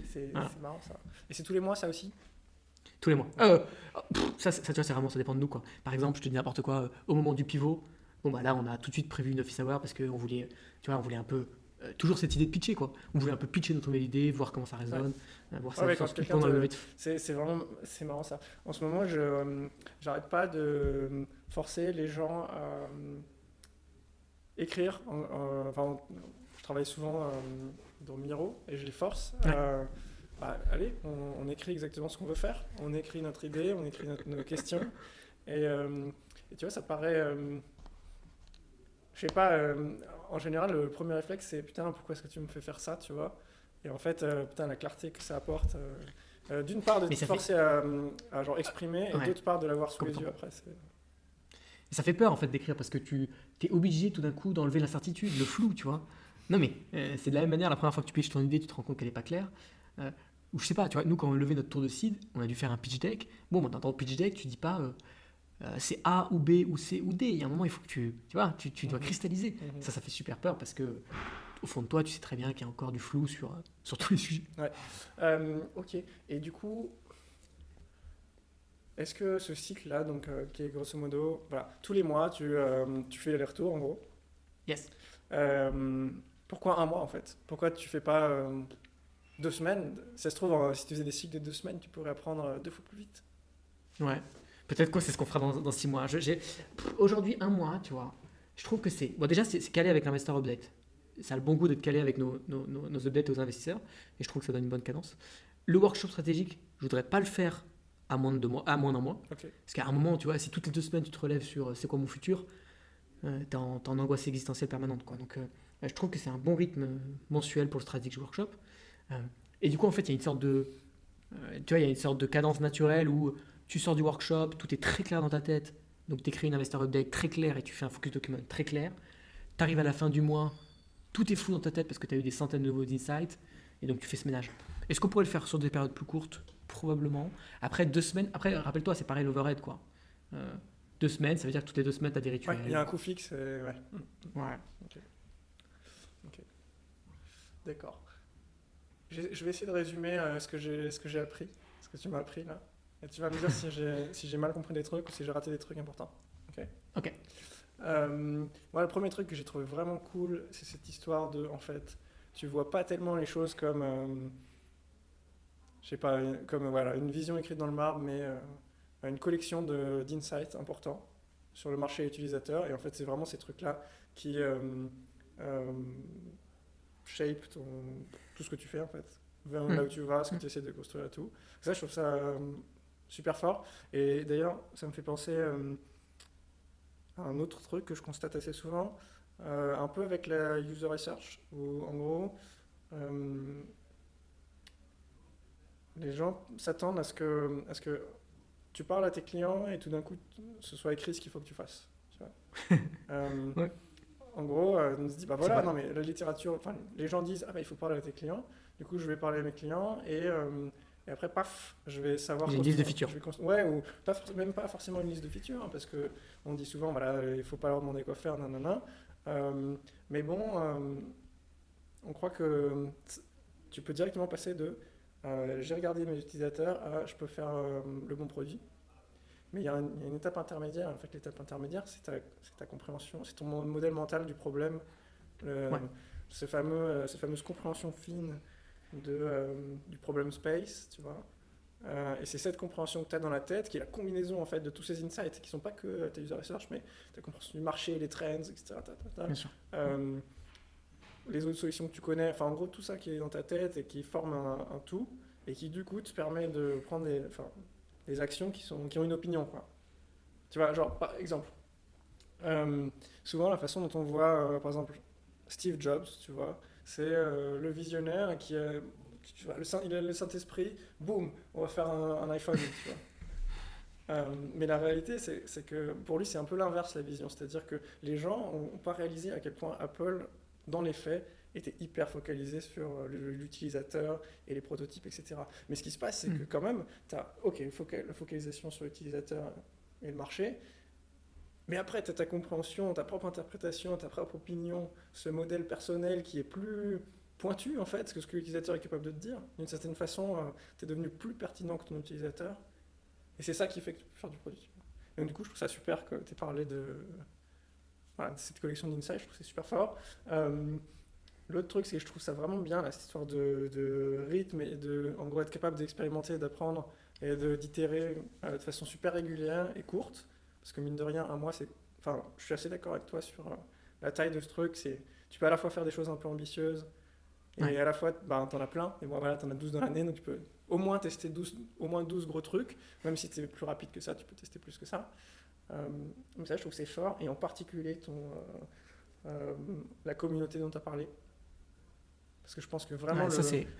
C'est marrant ça. Et c'est tous les mois ça aussi? Tous les mois. Ça, tu vois, c'est vraiment, ça dépend de nous, quoi. Par exemple, je te dis n'importe quoi, au moment du pivot, bon bah là, on a tout de suite prévu une office hour parce qu'on voulait, tu vois, on voulait un peu, toujours cette idée de pitcher, quoi. On voulait un peu pitcher notre nouvelle idée, voir comment ça résonne, voir ça pendant le levée de... C'est marrant ça. En ce moment, j'arrête pas de forcer les gens à écrire. Enfin, je travaille souvent dans Miro et je les force. Allez, on écrit exactement ce qu'on veut faire. On écrit notre idée, on écrit nos questions. Et tu vois, ça paraît... je sais pas, en général, le premier réflexe, c'est putain, pourquoi est-ce que tu me fais faire ça, tu vois? Et en fait, putain, la clarté que ça apporte, d'une part de te forcer à genre exprimer, et d'autre part de l'avoir sous les yeux après. Et ça fait peur en fait d'écrire parce que tu es obligé tout d'un coup d'enlever l'incertitude, le flou, tu vois. Non mais c'est de la même manière, la première fois que tu pitches ton idée, tu te rends compte qu'elle n'est pas claire. Ou je sais pas, tu vois, nous quand on levait notre tour de seed, on a dû faire un pitch deck. Bon, dans ton pitch deck, tu dis pas c'est A ou B ou C ou D. Il y a un moment, il faut que tu vois, tu dois cristalliser. Ça fait super peur parce que au fond de toi, tu sais très bien qu'il y a encore du flou sur tous les sujets. Ouais. Ok. Et du coup, est-ce que ce cycle-là, donc qui est grosso modo, voilà, tous les mois, tu fais les retours en gros. Yes. Pourquoi un mois en fait? Pourquoi tu fais pas 2 semaines? Si ça se trouve, si tu faisais des cycles de 2 semaines, tu pourrais apprendre 2 fois plus vite. Ouais. Peut-être quoi, c'est ce qu'on fera dans 6 mois. Aujourd'hui, un mois, tu vois. Je trouve que c'est. Bon, déjà, c'est calé avec l'investor update. Ça a le bon goût d'être calé avec nos updates aux investisseurs. Et je trouve que ça donne une bonne cadence. Le workshop stratégique, je voudrais pas le faire à moins d'un mois. Okay. Parce qu'à un moment, tu vois, si toutes les 2 semaines tu te relèves sur c'est quoi mon futur, t'es en angoisse existentielle permanente, quoi. Donc, je trouve que c'est un bon rythme mensuel pour le strategic workshop. Et du coup, en fait, il y a une sorte de. Tu vois, il y a une sorte de cadence naturelle où tu sors du workshop, tout est très clair dans ta tête. Donc, tu écris une investor update très claire et tu fais un focus document très clair. Tu arrives à la fin du mois, tout est flou dans ta tête parce que tu as eu des centaines de nouveaux insights. Et donc, tu fais ce ménage. Est-ce qu'on pourrait le faire sur des périodes plus courtes? Probablement. Après 2 semaines, après, rappelle-toi, c'est pareil l'overhead, quoi. 2 semaines, ça veut dire que toutes les 2 semaines, tu as des rituels. Ouais, il y a un coût fixe. Ouais. Ok. D'accord. Je vais essayer de résumer ce que j'ai appris, ce que tu m'as appris là. Et tu vas me dire si j'ai mal compris des trucs ou si j'ai raté des trucs importants. Ok. Moi, le premier truc que j'ai trouvé vraiment cool, c'est cette histoire de, en fait, tu vois pas tellement les choses comme, je sais pas, comme voilà, une vision écrite dans le marbre, mais une collection d'insights importants sur le marché utilisateur. Et en fait, c'est vraiment ces trucs-là qui shape tout ce que tu fais en fait, vers là où tu vas, ce que tu essaies de construire et tout. Ça, je trouve ça super fort. Et d'ailleurs, ça me fait penser à un autre truc que je constate assez souvent, un peu avec la user research, où en gros, les gens s'attendent à ce que tu parles à tes clients et tout d'un coup, ce soit écrit ce qu'il faut que tu fasses. Tu vois. Ouais. En gros, on se dit, bah voilà, non mais la littérature, enfin, les gens disent, ah bah il faut parler à tes clients, du coup je vais parler à mes clients et après, paf, je vais savoir... J'ai une liste de features. Ouais, ou même pas forcément une liste de features, hein, parce qu'on dit souvent, voilà, il ne faut pas leur demander quoi faire, nanana. Mais bon, on croit que tu peux directement passer de j'ai regardé mes utilisateurs à je peux faire le bon produit. Mais il y a une étape intermédiaire. En fait, l'étape intermédiaire, c'est ta compréhension, c'est ton modèle mental du problème, cette fameuse compréhension fine du problem space, tu vois. Et c'est cette compréhension que tu as dans la tête qui est la combinaison en fait de tous ces insights qui sont pas que ta user research, mais ta compréhension du marché, les trends, etc. Bien sûr. Les autres solutions que tu connais, enfin en gros tout ça qui est dans ta tête et qui forme un tout et qui du coup te permet de prendre des actions qui ont une opinion, quoi. Tu vois, genre par exemple, souvent la façon dont on voit par exemple Steve Jobs, tu vois, c'est le visionnaire tu vois, il a le Saint-Esprit, boum, on va faire un iPhone, tu vois. Mais la réalité, c'est que pour lui, c'est un peu l'inverse, la vision. C'est-à-dire que les gens n'ont pas réalisé à quel point Apple, dans les faits, était hyper focalisé sur l'utilisateur et les prototypes, etc. Mais ce qui se passe, c'est que quand même, tu as la focalisation sur l'utilisateur et le marché, mais après, tu as ta compréhension, ta propre interprétation, ta propre opinion, ce modèle personnel qui est plus pointu, en fait, que ce que l'utilisateur est capable de te dire. D'une certaine façon, tu es devenu plus pertinent que ton utilisateur. Et c'est ça qui fait que tu peux faire du produit. Et donc, du coup, je trouve ça super que tu aies parlé de cette collection d'insights. Je trouve que c'est super fort. L'autre truc, c'est que je trouve ça vraiment bien, là, cette histoire de rythme et en gros, être capable d'expérimenter, d'apprendre et d'itérer de façon super régulière et courte. Parce que mine de rien, un mois, je suis assez d'accord avec toi sur la taille de ce truc. Tu peux à la fois faire des choses un peu ambitieuses et à la fois, t'en as plein. Et bon, voilà, t'en as 12 dans l'année, donc tu peux au moins tester 12 gros trucs. Même si t'es plus rapide que ça, tu peux tester plus que ça. Mais ça, je trouve que c'est fort. Et en particulier, la communauté dont tu as parlé. Parce que je pense que vraiment,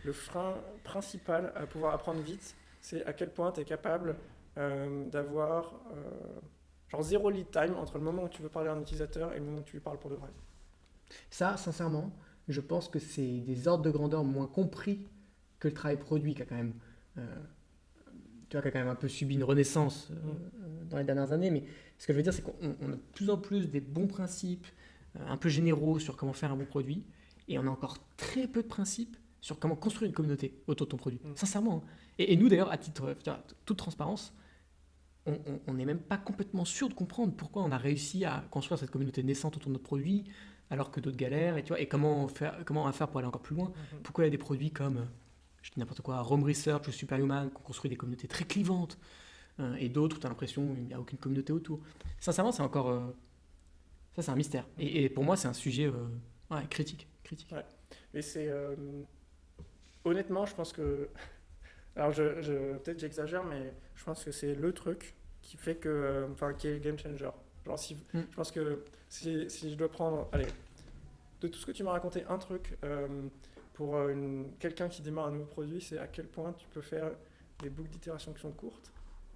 le frein principal à pouvoir apprendre vite, c'est à quel point tu es capable d'avoir genre zéro lead time entre le moment où tu veux parler à un utilisateur et le moment où tu lui parles pour de vrai. Ça, sincèrement, je pense que c'est des ordres de grandeur moins compris que le travail produit qui a quand même, qui a quand même un peu subi une renaissance dans les dernières années. Mais ce que je veux dire, c'est qu'on a de plus en plus des bons principes un peu généraux sur comment faire un bon produit. Et on a encore très peu de principes sur comment construire une communauté autour de ton produit. Sincèrement. Hein. Et nous, d'ailleurs, à titre toute transparence, on n'est même pas complètement sûr de comprendre pourquoi on a réussi à construire cette communauté naissante autour de notre produit, alors que d'autres galèrent, et comment on va faire pour aller encore plus loin. Pourquoi il y a des produits comme, je dis n'importe quoi, Rome Research ou Superhuman, qui ont construit des communautés très clivantes, et d'autres où tu as l'impression qu'il n'y a aucune communauté autour. Sincèrement, c'est encore... ça, c'est un mystère. Et pour moi, c'est un sujet critique. Ouais. Mais c'est... honnêtement, je pense que... Alors, peut-être j'exagère, mais je pense que c'est le truc qui fait que... qui est le game changer. Genre, je pense que si je dois prendre... Allez, de tout ce que tu m'as raconté, un truc pour quelqu'un qui démarre un nouveau produit, c'est à quel point tu peux faire des boucles d'itération qui sont courtes.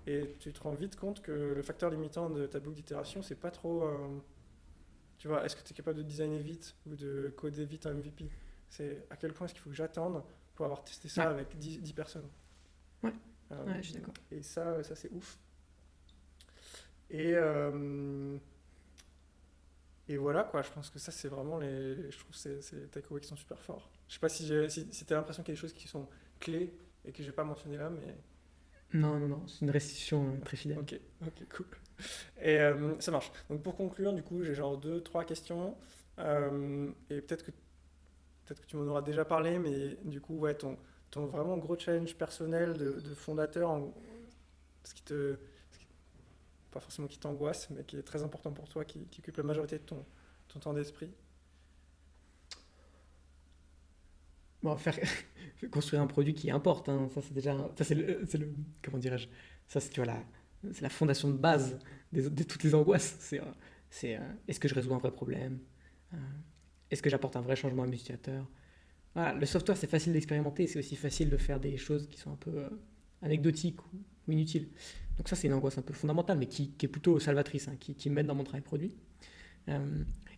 Et tu te rends vite compte que le facteur limitant de ta boucle d'itération, c'est pas trop... tu vois, est-ce que tu es capable de designer vite ou de coder vite un MVP? C'est à quel point est-ce qu'il faut que j'attende pour avoir testé ça avec 10 personnes. Ouais, je suis d'accord. Et ça c'est ouf. Et voilà, quoi, je pense que ça, c'est vraiment je trouve que c'est les takeaways qui sont super forts. Je sais pas si tu as l'impression qu'il y a des choses qui sont clés et que j'ai pas mentionné là, mais... Non, c'est une restitution très fidèle. Ok, cool. Et ça marche. Donc pour conclure, du coup, j'ai genre 2-3 questions. Et peut-être que tu m'en auras déjà parlé, mais du coup, ouais, ton vraiment gros challenge personnel de fondateur, pas forcément qui t'angoisse, mais qui est très important pour toi, qui occupe la majorité de ton temps d'esprit. Bon, construire un produit qui importe, hein, ça c'est déjà, c'est le comment dirais-je, ça c'est, tu vois, c'est la fondation de base de toutes les angoisses. C'est est-ce que je résous un vrai problème, est-ce que j'apporte un vrai changement à mes utilisateurs. Voilà, le software c'est facile d'expérimenter, c'est aussi facile de faire des choses qui sont un peu anecdotiques ou inutiles. Donc ça c'est une angoisse un peu fondamentale, mais qui est plutôt salvatrice, hein, qui m'aide dans mon travail produit.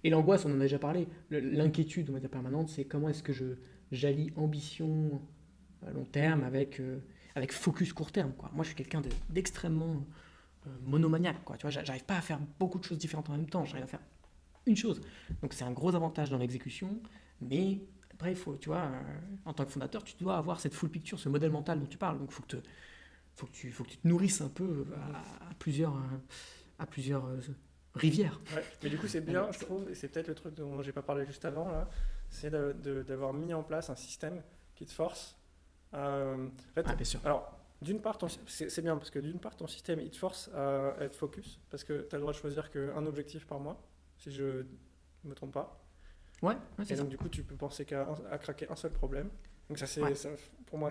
Et l'angoisse, on en a déjà parlé, l'inquiétude, on va dire permanente, c'est comment est-ce que j'allie ambition à long terme avec focus court terme, quoi. Moi, je suis quelqu'un d'extrêmement monomaniaque, quoi. Tu vois, j'arrive pas à faire beaucoup de choses différentes en même temps. J'arrive à faire une chose. Donc, c'est un gros avantage dans l'exécution. Mais après, il faut, tu vois, en tant que fondateur, tu dois avoir cette full picture, ce modèle mental dont tu parles. Donc, il faut que tu te nourrisses un peu à plusieurs rivières. Ouais, mais du coup, c'est bien, je trouve, et c'est peut-être le truc dont j'ai pas parlé juste avant, là, c'est d'avoir mis en place un système qui te force. En fait, Ah, bien sûr. alors, d'une part, c'est bien parce que d'une part, ton système, il te force à être focus parce que tu as le droit de choisir qu'un objectif par mois, si je ne me trompe pas. Ouais, c'est Et ça. donc, du coup, tu peux penser à craquer un seul problème. Donc, Ouais. pour moi,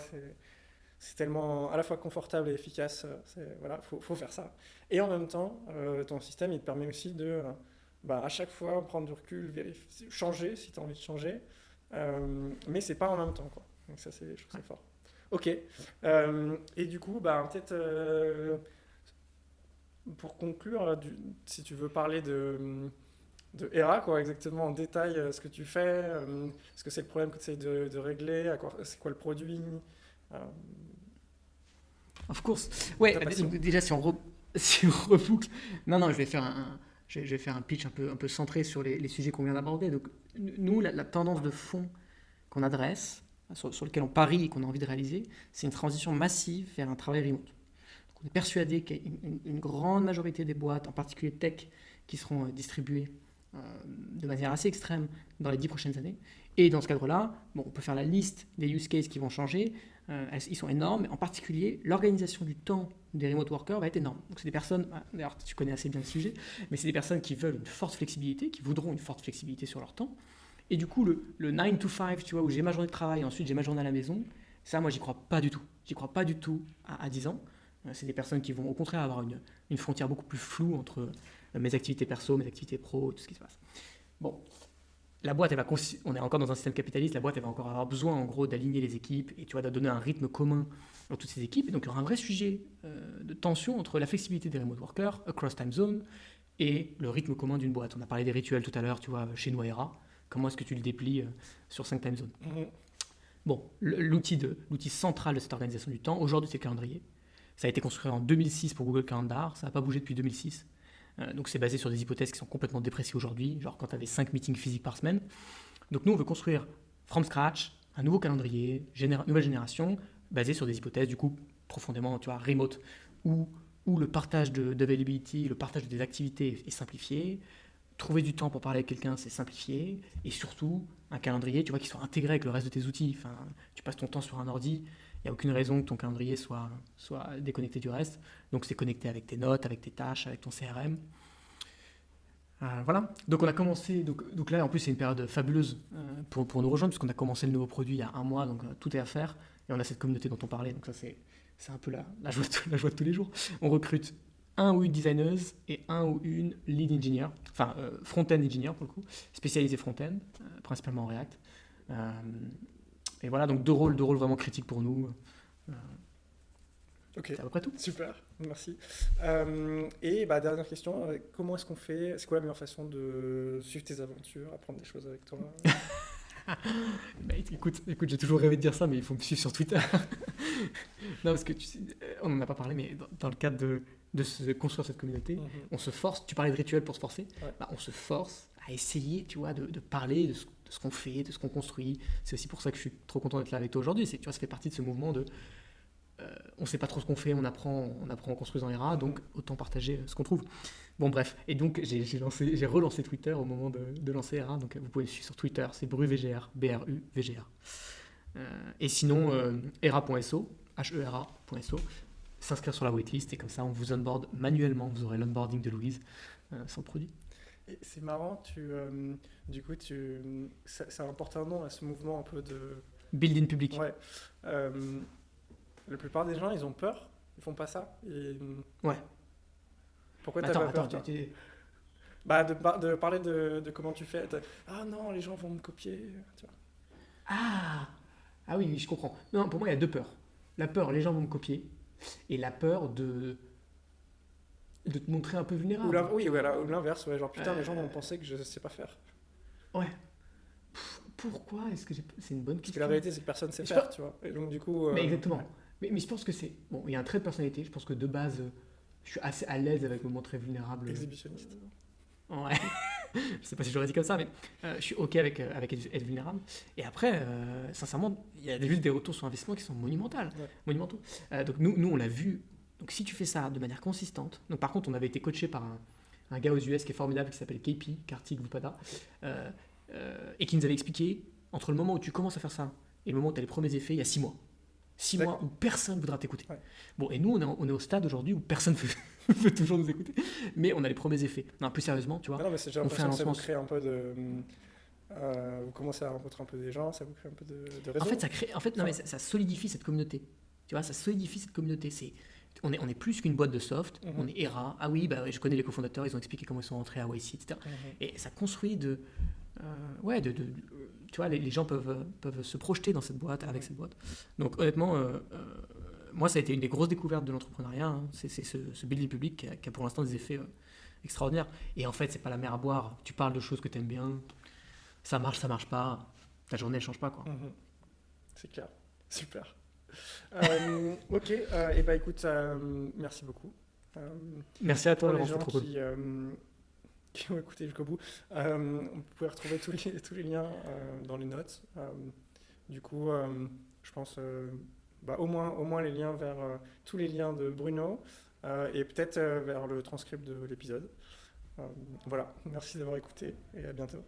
c'est tellement à la fois confortable et efficace. Voilà, faut faire ça. Et en même temps, ton système, il te permet aussi de, à chaque fois, prendre du recul, vérifier, changer si tu as envie de changer. Mais c'est pas en même temps, quoi. Donc, ça, je trouve ça fort. Ok. Et du coup, peut-être pour conclure, si tu veux parler de Hera, quoi, exactement en détail ce que tu fais, est-ce que c'est le problème que tu essayes de régler, c'est quoi le produit, euh, Of course. Ouais, ta passion. donc déjà, si on reboucle. Non, je vais faire je vais faire un pitch un peu centré sur les sujets qu'on vient d'aborder. Donc, nous, la tendance de fond qu'on adresse, sur lequel on parie et qu'on a envie de réaliser, c'est une transition massive vers un travail remote. Donc, on est persuadé qu'il y a une grande majorité des boîtes, en particulier tech, qui seront distribuées de manière assez extrême dans les 10 prochaines années. Et dans ce cadre-là, bon, on peut faire la liste des use cases qui vont changer. Ils sont énormes, mais en particulier, l'organisation du temps des remote workers va être énorme. Donc, c'est des personnes, d'ailleurs, tu connais assez bien le sujet, mais c'est des personnes qui veulent une forte flexibilité, qui voudront une forte flexibilité sur leur temps. Et du coup, le 9 to 5, tu vois, où j'ai ma journée de travail, ensuite j'ai ma journée à la maison, ça, moi, j'y crois pas du tout. J'y crois pas du tout à 10 ans. C'est des personnes qui vont au contraire avoir une frontière beaucoup plus floue entre mes activités perso, mes activités pro, tout ce qui se passe. Bon, la boîte, on est encore dans un système capitaliste, la boîte, elle va encore avoir besoin, en gros, d'aligner les équipes et tu vois, de donner un rythme commun dans toutes ces équipes. Et donc, il y aura un vrai sujet de tension entre la flexibilité des remote workers, across time zone, et le rythme commun d'une boîte. On a parlé des rituels tout à l'heure, tu vois, chez Noera. Comment est-ce que tu le déplies sur 5 time zones? Bon, l'outil central de cette organisation du temps, aujourd'hui, c'est le calendrier. Ça a été construit en 2006 pour Google Calendar, ça n'a pas bougé depuis 2006. Donc c'est basé sur des hypothèses qui sont complètement dépréciées aujourd'hui, genre quand tu avais 5 meetings physiques par semaine. Donc nous, on veut construire from scratch un nouveau calendrier, nouvelle génération, basé sur des hypothèses du coup profondément, tu vois, remote, où le partage d'availability, le partage des activités est simplifié, trouver du temps pour parler avec quelqu'un, c'est simplifié, et surtout un calendrier, tu vois, qui soit intégré avec le reste de tes outils. Enfin, tu passes ton temps sur un ordi, il n'y a aucune raison que ton calendrier soit déconnecté du reste. Donc c'est connecté avec tes notes, avec tes tâches, avec ton CRM. Voilà. Donc on a commencé. Donc là, en plus, c'est une période fabuleuse pour nous rejoindre, puisqu'on a commencé le nouveau produit il y a un mois, donc tout est à faire. Et on a cette communauté dont on parlait. Donc ça, c'est un peu la joie de tous les jours. On recrute un ou une designer et un ou une lead engineer, enfin front-end engineer pour le coup, spécialisé front-end, principalement en React. Et voilà, donc deux rôles vraiment critiques pour nous. Ok, C'est à peu près tout. super, merci. Et dernière question, comment est-ce qu'on fait? C'est quoi la meilleure façon de suivre tes aventures, apprendre des choses avec toi? Écoute, j'ai toujours rêvé de dire ça, mais il faut me suivre sur Twitter. Non, parce que on n'en a pas parlé, mais dans le cadre de se construire cette communauté, on se force, tu parlais de rituel pour se forcer, Ouais. on se force à essayer, tu vois, de parler de ce qu'on fait, de ce qu'on construit. C'est aussi pour ça que je suis trop content d'être là avec toi aujourd'hui. Tu vois, ça fait partie de ce mouvement de on sait pas trop ce qu'on fait, on apprend en construisant Hera, donc autant partager ce qu'on trouve. Bon bref, et donc j'ai relancé Twitter au moment de lancer Hera, donc vous pouvez me suivre sur Twitter, c'est BruVGR, BRUVGR. Et sinon, hera.so, HERA.so, s'inscrire sur la waitlist et comme ça on vous onboard manuellement, vous aurez l'onboarding de Louise sans le produit. Et c'est marrant, du coup, ça apporte un nom à ce mouvement un peu de... Build in public. Ouais. La plupart des gens, ils ont peur, ils font pas ça. Ouais. Pourquoi Mais t'as attends, pas peur, toi de parler de comment tu fais. Ah non, les gens vont me copier. Tu vois. Ah oui, je comprends. Non, pour moi, il y a deux peurs. La peur, les gens vont me copier, et la peur de te montrer un peu vulnérable. Oui, voilà, ou l'inverse, ouais, genre putain, les gens vont penser que je sais pas faire. Ouais. Pourquoi est-ce que c'est une bonne Parce que question. la réalité, c'est que personne sait Je faire, pense- tu vois. Et donc, du coup. Mais exactement. Mais je pense que c'est. Bon, il y a un trait de personnalité. Je pense que de base, je suis assez à l'aise avec me montrer vulnérable. Exhibitionniste. Ouais. Je sais pas si j'aurais dit comme ça, mais je suis OK avec être vulnérable. Et après, sincèrement, il y a juste des retours sur investissement qui sont monumentaux. Donc nous, on l'a vu. Donc si tu fais ça de manière consistante, donc par contre, on avait été coaché par un gars aux US qui est formidable, qui s'appelle KP, Kartik Vupada, et qui nous avait expliqué, entre le moment où tu commences à faire ça et le moment où tu as les premiers effets, il y a 6 mois. 6 mois où personne ne voudra t'écouter. Ouais. Bon, et nous, on est au stade aujourd'hui où personne ne veut toujours nous écouter, mais on a les premiers effets. Non, plus sérieusement, tu vois, Non, mais c'est, j'ai on fait un l'impression que ça vous lancement. crée un peu de... vous commencez à rencontrer un peu des gens, ça vous crée un peu de réseau. En fait, non, mais ça solidifie cette communauté. Tu vois, ça solidifie cette communauté. On est plus qu'une boîte de soft, Mhm. on est ERA. Ah oui, bah, je connais les cofondateurs, ils ont expliqué comment ils sont rentrés à YC, etc. Mhm. Et ça construit tu vois, les gens peuvent se projeter dans cette boîte, avec cette boîte. Donc honnêtement, moi, ça a été une des grosses découvertes de l'entrepreneuriat. Hein. C'est ce building public qui a pour l'instant des effets extraordinaires. Et en fait, c'est pas la mer à boire. Tu parles de choses que tu aimes bien, ça marche pas. Ta journée, elle change pas, quoi. Mhm. C'est clair. Super. Ok, et bah écoute, merci beaucoup. Merci à toi, Pour les Laurent, c'était gens trop cool. qui ont écouté jusqu'au bout, vous pouvez retrouver tous les liens dans les notes. Du coup, je pense au moins les liens vers tous les liens de Bruno et peut-être vers le transcript de l'épisode. Voilà, merci d'avoir écouté et à bientôt.